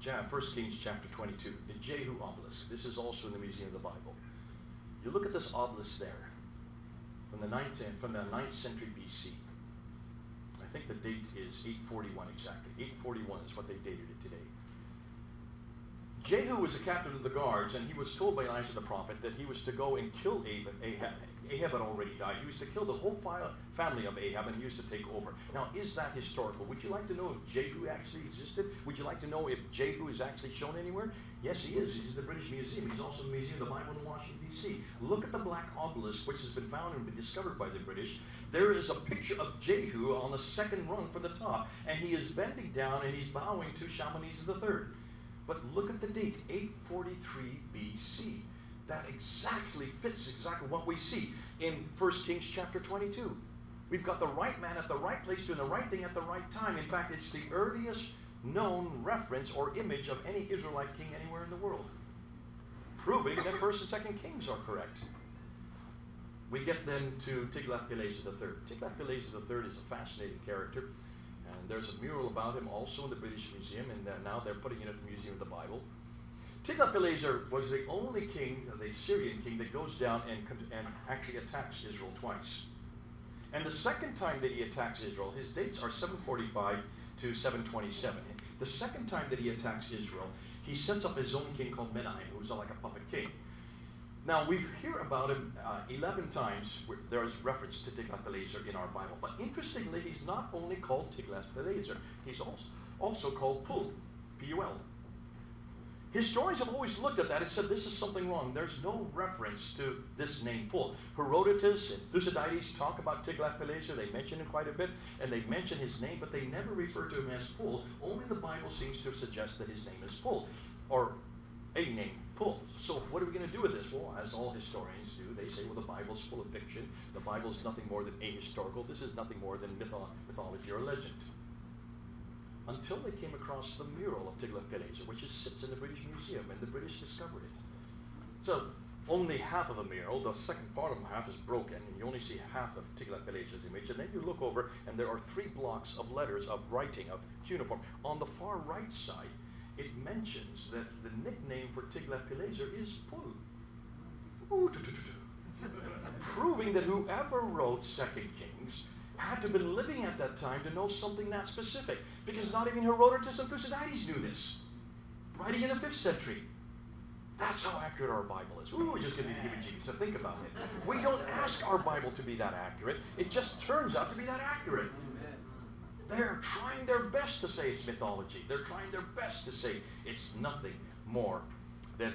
1 Kings chapter 22, the Jehu obelisk. This is also in the Museum of the Bible. You look at this obelisk there, from the 9th century BC. I think the date is 841 exactly. 841 is what they dated it today. Jehu was the captain of the guards, and he was told by Elijah the prophet that he was to go and kill Ahab had already died. He used to kill the whole family of Ahab, and he used to take over. Now, is that historical? Would you like to know if Jehu actually existed? Would you like to know if Jehu is actually shown anywhere? Yes, he is. He's in the British Museum. He's also in the Museum of the Bible in Washington, D.C. Look at the black obelisk, which has been found and been discovered by the British. There is a picture of Jehu on the second rung from the top, and he is bending down and he's bowing to Shalmaneser III. But look at the date, 843 BC. That exactly fits exactly what we see in 1 Kings chapter 22. We've got the right man at the right place doing the right thing at the right time. In fact, it's the earliest known reference or image of any Israelite king anywhere in the world, proving that 1 and 2 Kings are correct. We get then to Tiglath-Pileser III. Tiglath-Pileser III is a fascinating character, and there's a mural about him also in the British Museum, and now they're putting it at the Museum of the Bible. Tiglath-Pileser was the only king, the Syrian king, that goes down and actually attacks Israel twice. And the second time that he attacks Israel, his dates are 745 to 727. The second time that he attacks Israel, he sets up his own king called Menahem, who's like a puppet king. Now, we hear about him 11 times. There is reference to Tiglath-Pileser in our Bible. But interestingly, he's not only called Tiglath-Pileser, he's also called Pul, P-U-L. Historians have always looked at that and said this is something wrong. There's no reference to this name Pul. Herodotus and Thucydides talk about Tiglath-Pileser. They mention him quite a bit, and they mention his name, but they never refer to him as Pul. Only the Bible seems to suggest that his name is Pul, or a name Pul. So what are we going to do with this? Well, as all historians do, they say, well, the Bible's full of fiction. The Bible's nothing more than ahistorical. This is nothing more than mythology or legend. Until they came across the mural of Tiglath-Pileser, which sits in the British Museum, and the British discovered it. So only half of a mural, the second part of the half is broken, and you only see half of Tiglath-Pileser's image, and then you look over, and there are 3 blocks of letters of writing, of cuneiform. On the far right side, it mentions that the nickname for Tiglath-Pileser is Pul. Proving that whoever wrote 2 Kings had to have been living at that time to know something that specific, because not even Herodotus and Thucydides knew this, writing in the 5th century. That's how accurate our Bible is. Ooh, just give me the heebie-jeebies to think about it. We don't ask our Bible to be that accurate. It just turns out to be that accurate. They're trying their best to say it's mythology. They're trying their best to say it's nothing more than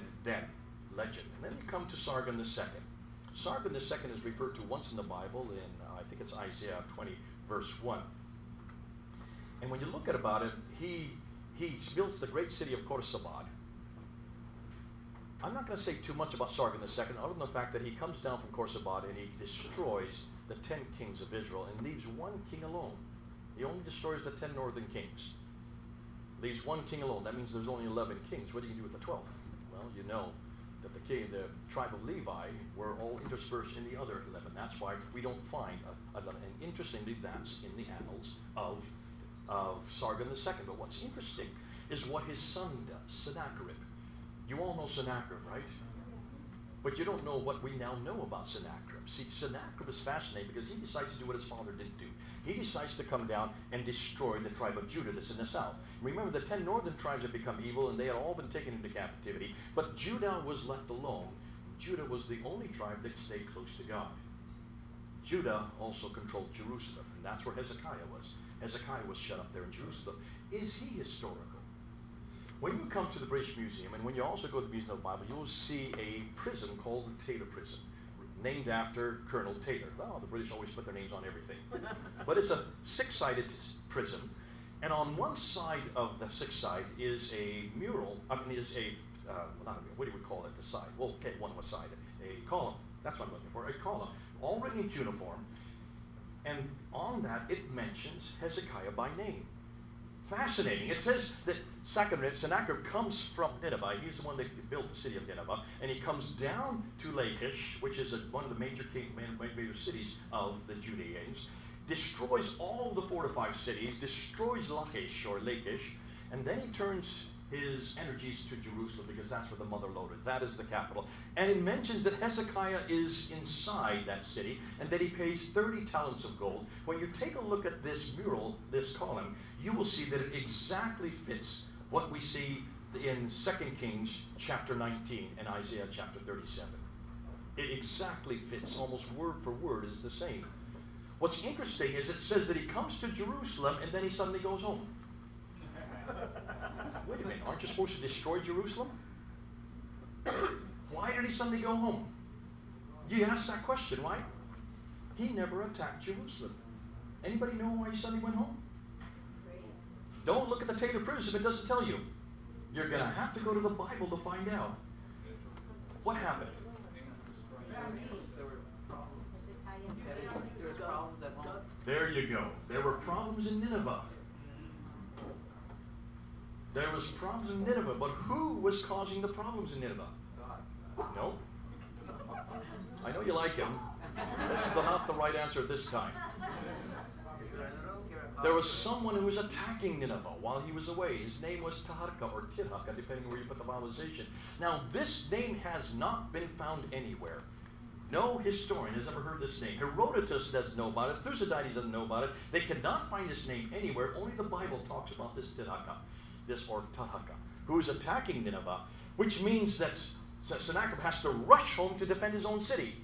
legend. And then you come to Sargon II. Sargon II is referred to once in the Bible in, I think it's Isaiah 20, verse 1. And when you look at about it, he builds the great city of Khorsabad. I'm not going to say too much about Sargon II, other than the fact that he comes down from Khorsabad and he destroys the 10 kings of Israel and leaves one king alone. He only destroys the 10 northern kings. Leaves one king alone. That means there's only 11 kings. What do you do with the 12th? Well, you know that the tribe of Levi were all interspersed in the other 11. That's why we don't find 11. And interestingly, that's in the annals of Sargon II. But what's interesting is what his son does, Sennacherib. You all know Sennacherib, right? But you don't know what we now know about Sennacherib. See, Sennacherib is fascinating because he decides to do what his father didn't do. He decides to come down and destroy the tribe of Judah that's in the south. Remember, the 10 northern tribes had become evil, and they had all been taken into captivity. But Judah was left alone. Judah was the only tribe that stayed close to God. Judah also controlled Jerusalem, and that's where Hezekiah was. Hezekiah was shut up there in Jerusalem. Is he historical? When you come to the British Museum, and when you also go to the Museum of the Bible, you'll see a prison called the Taylor Prison, named after Colonel Taylor. Well, the British always put their names on everything. But it's a 6-sided prison, and on one side of the 6th side is a mural, not a mural, what do we call it, the side? Well, okay, one side, a column. That's what I'm looking for, a column, all written in cuneiform, and on that it mentions Hezekiah by name. Fascinating. It says that Sennacherib comes from Nineveh. He's the one that built the city of Nineveh. And he comes down to Lachish, which is one of the major cities of the Judeans, destroys all the fortified cities, destroys Lachish, and then he turns his energies to Jerusalem because that's where the mother loaded. That is the capital. And it mentions that Hezekiah is inside that city and that he pays 30 talents of gold. When you take a look at this mural, this column, you will see that it exactly fits what we see in 2 Kings chapter 19 and Isaiah chapter 37. It exactly fits, almost word for word is the same. What's interesting is it says that he comes to Jerusalem and then he suddenly goes home. Wait a minute, aren't you supposed to destroy Jerusalem? Why did he suddenly go home? You ask that question, right? He never attacked Jerusalem. Anybody know why he suddenly went home? Don't look at the Taylor Prison if it doesn't tell you. You're going to have to go to the Bible to find out. What happened? There you go. There were problems in Nineveh. There was problems in Nineveh, but who was causing the problems in Nineveh? No. I know you like him. This is not the right answer this time. There was someone who was attacking Nineveh while he was away. His name was Taharka or Tirhaka, depending on where you put the vowelization. Now, this name has not been found anywhere. No historian has ever heard this name. Herodotus doesn't know about it. Thucydides doesn't know about it. They cannot find this name anywhere. Only the Bible talks about this Tirhaka, or Taharka, who is attacking Nineveh, which means that Sennacherib has to rush home to defend his own city,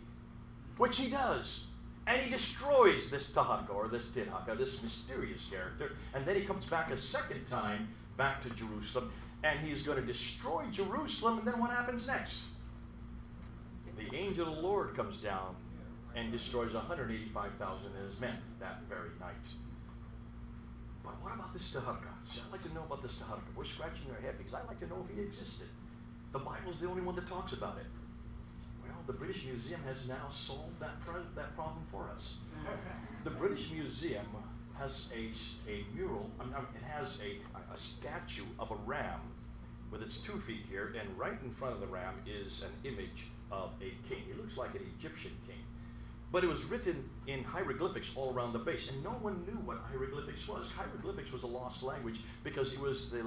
which he does. And he destroys this Taharka or this Tirhaka, this mysterious character. And then he comes back a second time back to Jerusalem. And he's going to destroy Jerusalem. And then what happens next? The angel of the Lord comes down and destroys 185,000 of his men that very night. But what about this Taharka? See, I'd like to know about this Taharka. We're scratching our head because I'd like to know if he existed. The Bible's the only one that talks about it. Well, the British Museum has now solved that problem for us. The British Museum has a mural, it has a statue of a ram with its 2 feet here, and right in front of the ram is an image of a king. He looks like an Egyptian king. But it was written in hieroglyphics all around the base, and no one knew what hieroglyphics was. Hieroglyphics was a lost language because it was the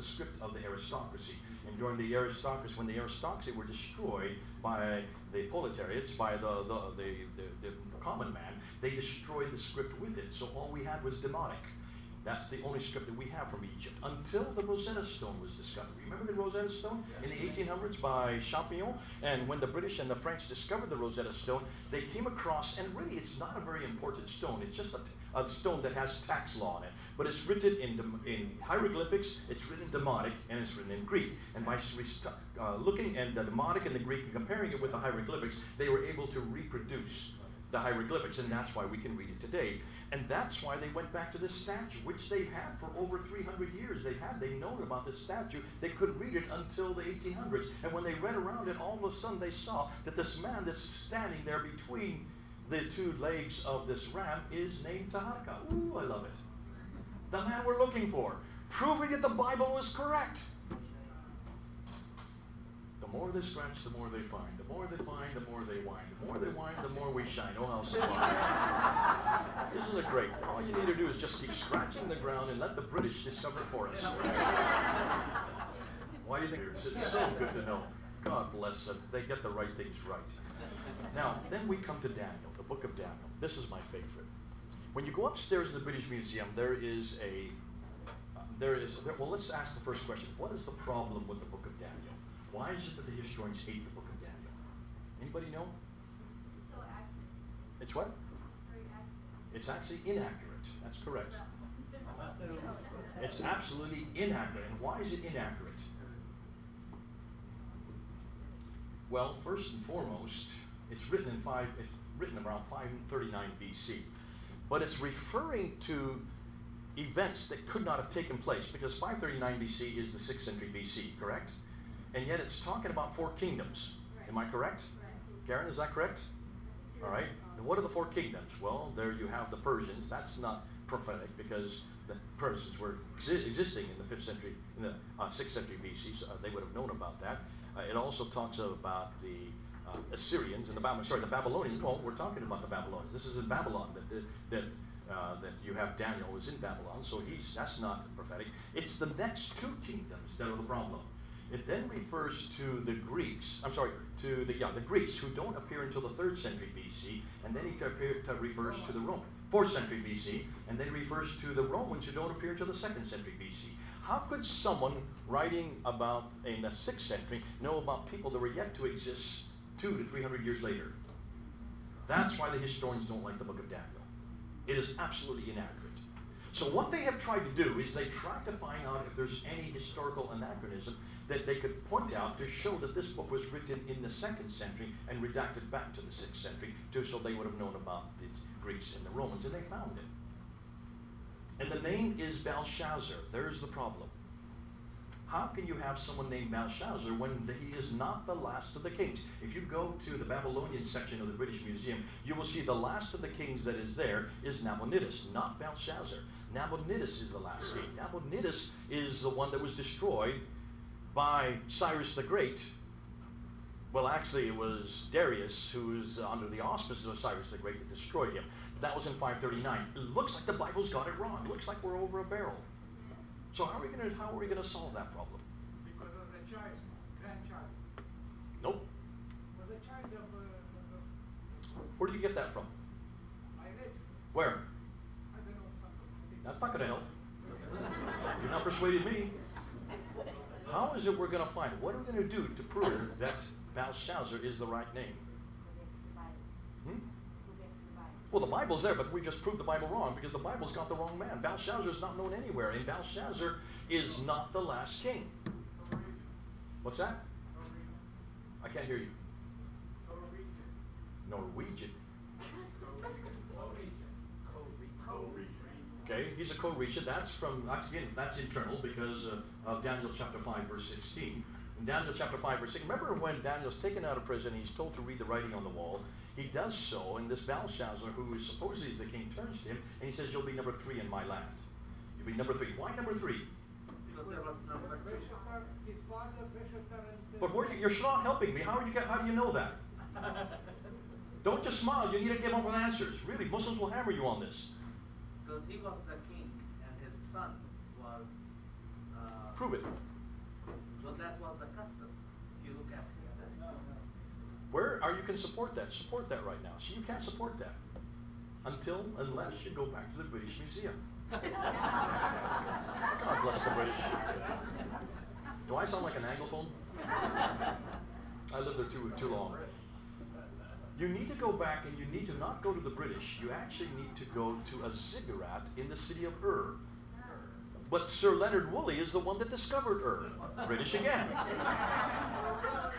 script of the aristocracy. And during the aristocracy, when the aristocracy were destroyed by the proletariats, by the common man, they destroyed the script with it. So all we had was demonic. That's the only script that we have from Egypt until the Rosetta Stone was discovered. Remember the Rosetta Stone in the 1800s by Champollion? And when the British and the French discovered the Rosetta Stone, they came across, and really it's not a very important stone. It's just a stone that has tax law on it. But it's written in hieroglyphics, it's written demonic, and it's written in Greek. And by looking at the demonic and the Greek and comparing it with the hieroglyphics, they were able to reproduce the hieroglyphics, and that's why we can read it today. And that's why they went back to this statue, which they've had for over 300 years. They've known about this statue. They couldn't read it until the 1800s. And when they read around it, all of a sudden they saw that this man that's standing there between the 2 legs of this ram is named Taharka. Ooh, I love it. The man we're looking for, proving that the Bible was correct. The more they scratch, the more they find. The more they find, the more they whine. The more they whine, the more we shine. Oh, how sublime. Isn't it great? All you need to do is just keep scratching the ground and let the British discover it for us. Why do you think it's so good to know? God bless them. They get the right things right. Now, then we come to Daniel, the book of Daniel. This is my favorite. When you go upstairs in the British Museum, well, let's ask the first question. What is the problem with the book of Daniel? Why is it that the historians hate the book of Daniel? Anybody know? So accurate. It's what? Very accurate. It's actually inaccurate. That's correct. It's absolutely inaccurate. And why is it inaccurate? Well, first and foremost, it's written around 539 BC. But it's referring to events that could not have taken place, because 539 BC is the 6th century BC, correct? And yet it's talking about 4 kingdoms. Right. Am I correct? Right. Karen, is that correct? All right. What are the 4 kingdoms? Well, there you have the Persians. That's not prophetic because the Persians were existing in the 5th century, in the 6th century BC, so they would have known about that. It also talks about the Assyrians and the Babylonians. Well, we're talking about the Babylonians. This is in Babylon that you have Daniel was in Babylon, so that's not prophetic. It's the next 2 kingdoms that are the problem. It then refers to the Greeks, the Greeks who don't appear until the 3rd century BC, and then it refers to the Romans, 4th century BC, and then refers to the Romans who don't appear until the 2nd century BC. How could someone writing about in the 6th century know about people that were yet to exist 200 to 300 years later. That's why the historians don't like the book of Daniel. It is absolutely inaccurate. So what they have tried to do is they tried to find out if there's any historical anachronism that they could point out to show that this book was written in the 2nd century and redacted back to the 6th century, so they would have known about the Greeks and the Romans, and they found it. And the name is Belshazzar. There's the problem. How can you have someone named Belshazzar when he is not the last of the kings? If you go to the Babylonian section of the British Museum, you will see the last of the kings that is there is Nabonidus, not Belshazzar. Nabonidus is the last king. Nabonidus is the one that was destroyed by Cyrus the Great. Well, actually, it was Darius, who was under the auspices of Cyrus the Great, that destroyed him. That was in 539. It looks like the Bible's got it wrong. It looks like we're over a barrel. So how are we going to solve that problem? Because of the child, grandchild. Nope. Was the child of Where do you get that from? I read. Where? I don't know something. That's not going to help. You're not persuading me. How is it we're going to find it? What are we going to do to prove that Belshazzar is the right name? Hmm? Well, the Bible's there, but we just proved the Bible wrong because the Bible's got the wrong man. Belshazzar is not known anywhere, and Belshazzar is not the last king. What's that? I can't hear you. Norwegian. Okay, he's a co-regent. That's internal because of Daniel chapter 5, verse 16. In Daniel chapter 5, verse 6, remember when Daniel's taken out of prison and he's told to read the writing on the wall? He does so, and this Belshazzar, who is supposedly the king, turns to him and he says, "You'll be number 3 in my land." You'll be number 3. Why number 3? Because there was number 2. His father, Belshazzar, and But you're not helping me. How do you know that? Don't just smile. You need to give up with answers. Really, Muslims will hammer you on this. Because he was the king and his son was. Prove it. Well, that was the custom. If you look at history. Where you can support that? Support that right now. See, you can't support that unless you go back to the British Museum. God bless the British. Do I sound like an Anglophone? I lived there too long. You need to go back, and you need to not go to the British. You actually need to go to a ziggurat in the city of Ur. But Sir Leonard Woolley is the one that discovered Ur. British again.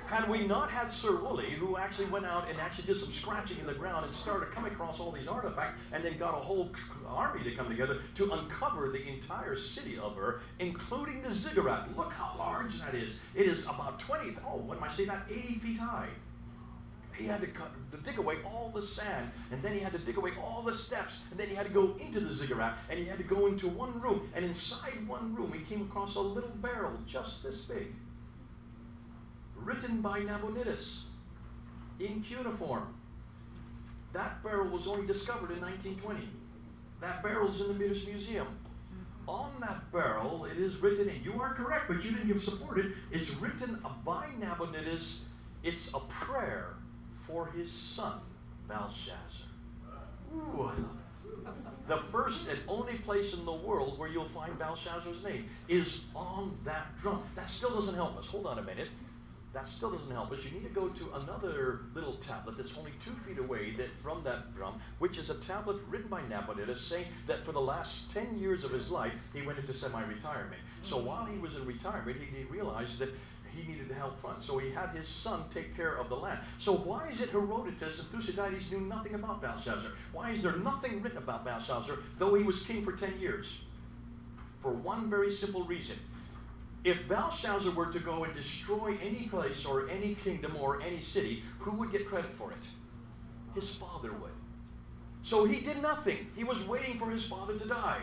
Had we not had Sir Woolley, who actually went out and actually did some scratching in the ground and started coming across all these artifacts, and then got a whole army to come together to uncover the entire city of Ur, including the ziggurat. Look how large that is. It is about 80 feet high. He had to dig away all the sand, and then he had to dig away all the steps, and then he had to go into the ziggurat, and he had to go into one room, and inside one room he came across a little barrel just this big, written by Nabonidus in cuneiform. That barrel was only discovered in 1920. That barrel is in the British Museum. On that barrel, it is written, and you are correct, but you didn't give support it, it's written by Nabonidus. It's a prayer for his son, Belshazzar. Ooh, I love it. The first and only place in the world where you'll find Belshazzar's name is on that drum. That still doesn't help us. Hold on a minute. That still doesn't help us. You need to go to another little tablet that's only 2 feet away from that drum, which is a tablet written by Nabonidus saying that for the last 10 years of his life, he went into semi-retirement. So while he was in retirement, he realized that he needed to help fund. So he had his son take care of the land. So why is it Herodotus and Thucydides knew nothing about Belshazzar? Why is there nothing written about Belshazzar, though he was king for 10 years? For one very simple reason. If Belshazzar were to go and destroy any place or any kingdom or any city, who would get credit for it? His father would. So he did nothing. He was waiting for his father to die.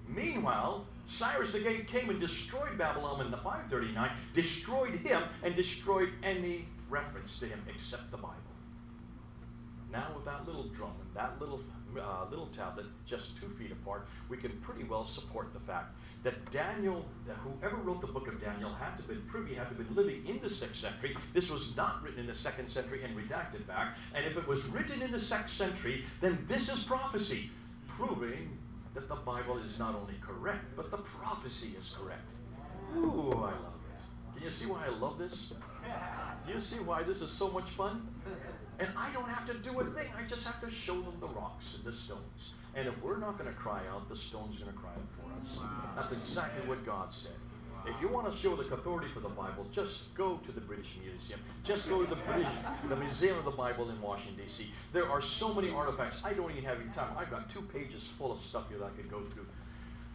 Meanwhile, Cyrus the Great came and destroyed Babylon in the 539, destroyed him, and destroyed any reference to him except the Bible. Now with that little drum and that little tablet just 2 feet apart, we can pretty well support the fact that Daniel, that whoever wrote the book of Daniel had to have been privy, had to have been living in the 6th century. This was not written in the 2nd century and redacted back. And if it was written in the 2nd century, then this is prophecy, proving that the Bible is not only correct, but the prophecy is correct. Ooh, I love it. Do you see why I love this? Do you see why this is so much fun? And I don't have to do a thing. I just have to show them the rocks and the stones. And if we're not going to cry out, the stone's going to cry out for us. That's exactly what God said. If you want to show the authority for the Bible, just go to the British Museum. Just go to the Museum of the Bible in Washington, D.C. There are so many artifacts. I don't even have any time. I've got 2 pages full of stuff here that I could go through.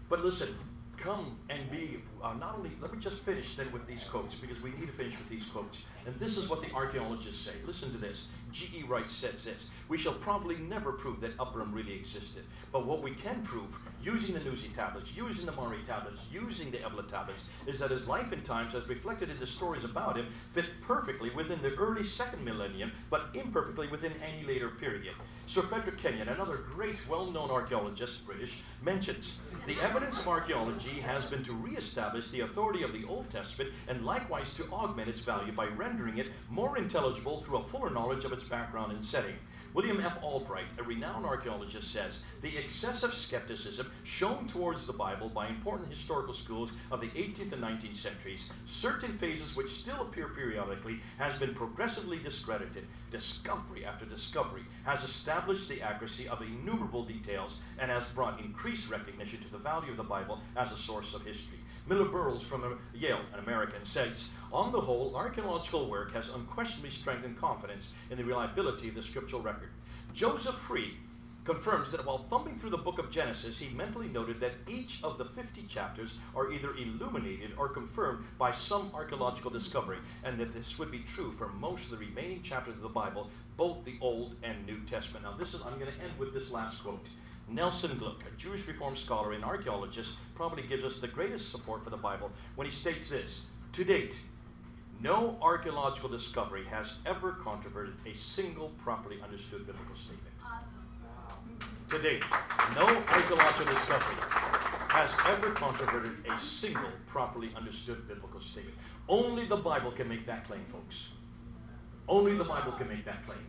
But listen, come and be, not only, let me just finish then with these quotes, because we need to finish with these quotes. And this is what the archaeologists say. Listen to this. G.E. Wright says this: we shall probably never prove that Abram really existed. But what we can prove, using the Nuzi tablets, using the Mari tablets, using the Ebla tablets, is that his life and times, as reflected in the stories about him, fit perfectly within the early 2nd millennium, but imperfectly within any later period. Sir Frederick Kenyon, another great, well-known archaeologist, British, mentions, the evidence of archaeology has been to re-establish the authority of the Old Testament and likewise to augment its value by rendering it more intelligible through a fuller knowledge of its background and setting. William F. Albright, a renowned archaeologist, says, the excessive skepticism shown towards the Bible by important historical schools of the 18th and 19th centuries, certain phases which still appear periodically, has been progressively discredited. Discovery after discovery has established the accuracy of innumerable details and has brought increased recognition to the value of the Bible as a source of history. Miller Burroughs from Yale, an American, says, on the whole, archaeological work has unquestionably strengthened confidence in the reliability of the scriptural record. Joseph Free confirms that while thumbing through the book of Genesis, he mentally noted that each of the 50 chapters are either illuminated or confirmed by some archaeological discovery, and that this would be true for most of the remaining chapters of the Bible, both the Old and New Testament. Now, I'm going to end with this last quote. Nelson Gluck, a Jewish Reformed scholar and archaeologist, probably gives us the greatest support for the Bible when he states this: to date, no archaeological discovery has ever controverted a single properly understood biblical statement. To date, no archaeological discovery has ever controverted a single properly understood biblical statement. Only the Bible can make that claim, folks. Only the Bible can make that claim.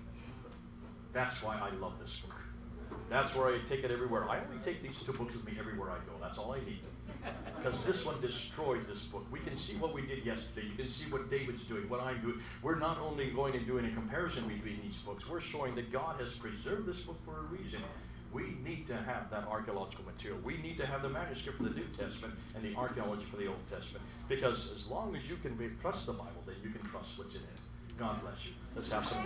That's why I love this book. That's where I take it everywhere. I only take these 2 books with me everywhere I go. That's all I need. Because this one destroys this book. We can see what we did yesterday. You can see what David's doing, what I'm doing. We're not only going and doing a comparison between these books, we're showing that God has preserved this book for a reason. We need to have that archaeological material. We need to have the manuscript for the New Testament and the archaeology for the Old Testament. Because as long as you can trust the Bible, then you can trust what's in it. God bless you. Let's have some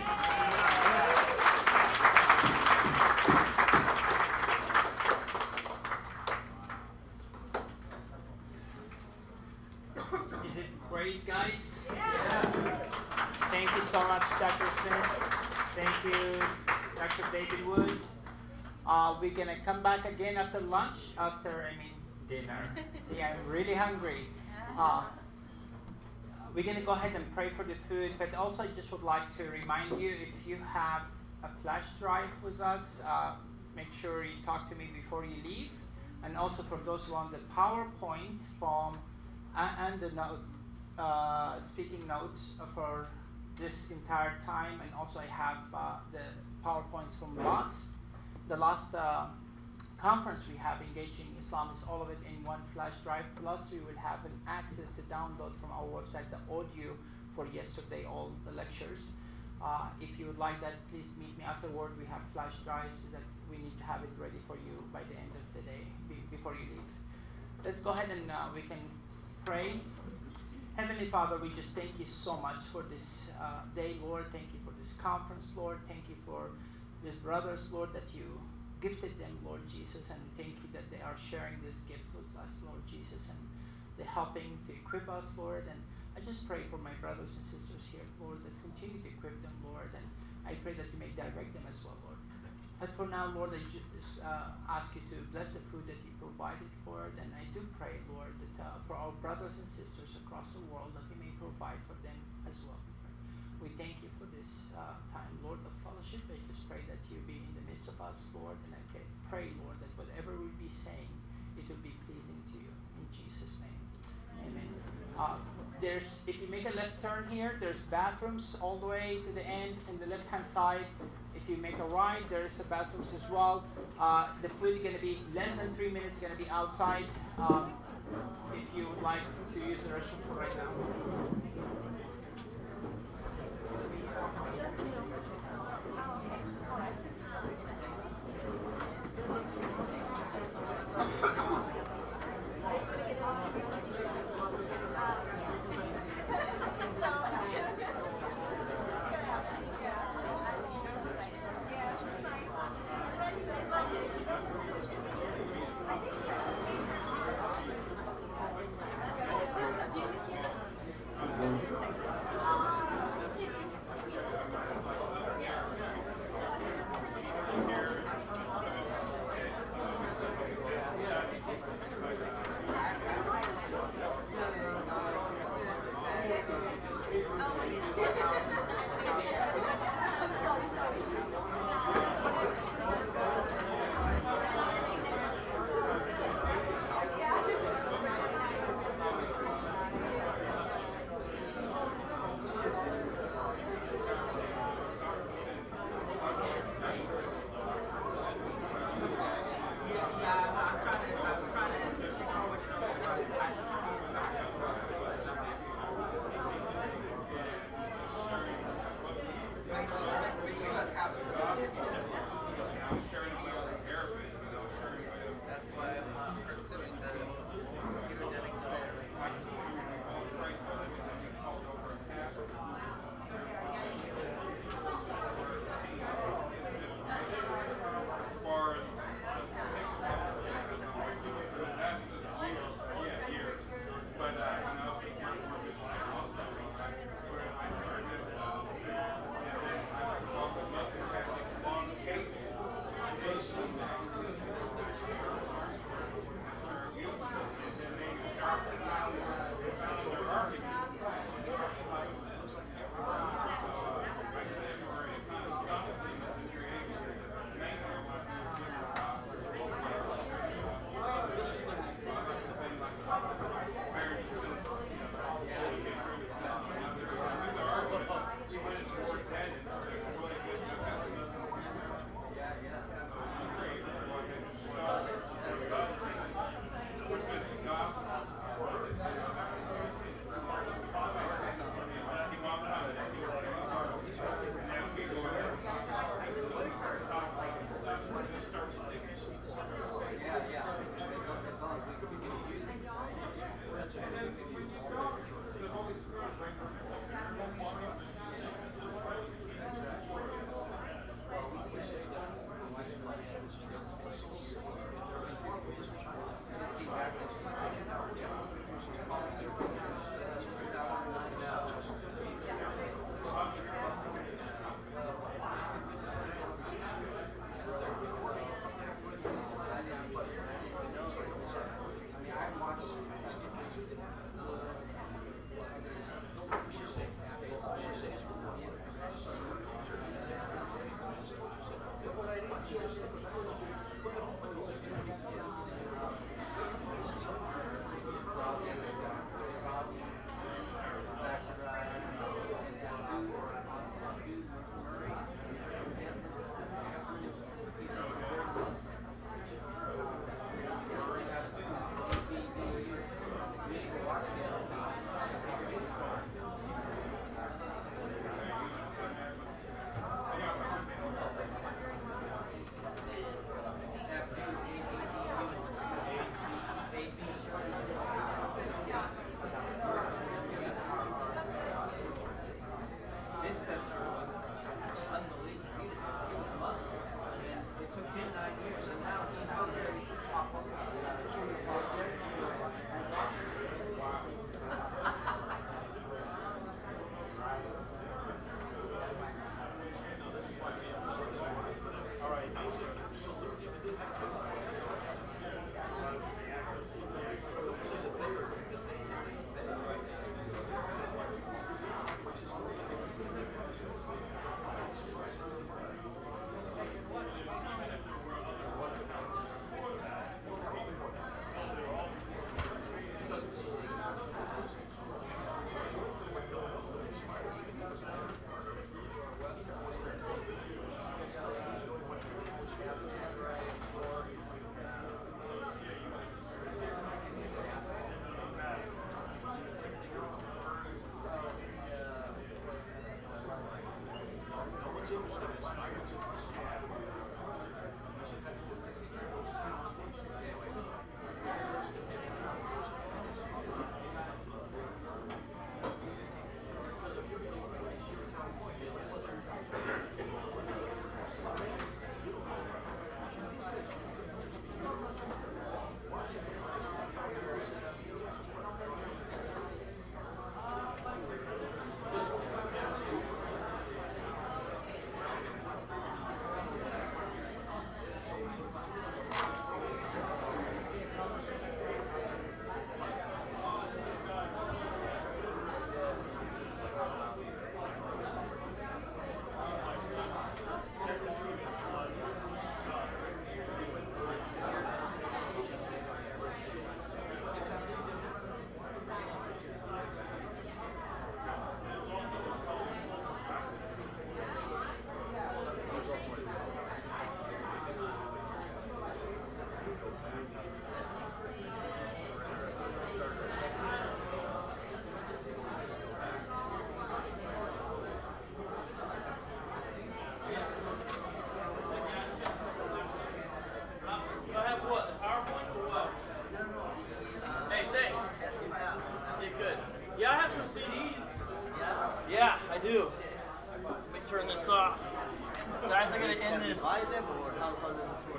Is it great, guys? Yeah. Thank you so much, Dr. Smith. Thank you, Dr. David Wood. We're going to come back again after lunch, dinner. See, I'm really hungry. We're going to go ahead and pray for the food, but also I just would like to remind you, if you have a flash drive with us, make sure you talk to me before you leave. And also for those who want the PowerPoints from and the speaking notes for this entire time, and also I have the PowerPoints from the last conference we have, Engaging Islam, is all of it in one flash drive. Plus we will have an access to download from our website the audio for yesterday, all the lectures. If you would like that, please meet me afterward. We have flash drives that we need to have it ready for you by the end of the day, before you leave. Let's go ahead and we can pray. Heavenly Father, we just thank you so much for this day, Lord. Thank you for this conference, Lord. Thank you for these brothers, Lord, that you gifted them, Lord Jesus, and thank you that they are sharing this gift with us, Lord Jesus, and they're helping to equip us, Lord. And I just pray for my brothers and sisters here, Lord, that continue to equip them, Lord, and I pray that you may direct them as well, Lord. But for now, Lord, I just ask you to bless the food that you provided, Lord, and I do pray, Lord, that for our brothers and sisters across the world, that you may provide for them as well. We thank you for this time, Lord, of fellowship. I just pray that you be in the midst of us, Lord, and I pray, Lord, that whatever we be saying, it will be pleasing to you. In Jesus' name, amen. If you make a left turn here, there's bathrooms all the way to the end, in the left-hand side. If if you make a right, there is a bathrooms as well. The food is going to be less than 3 minutes, going to be outside. If you would like to use the restroom for right now. That's why I'm pursuing the eugenic As far as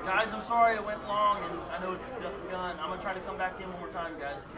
Guys, I'm sorry it went long, and I know it's gone. I'm gonna try to come back in one more time, guys. Okay?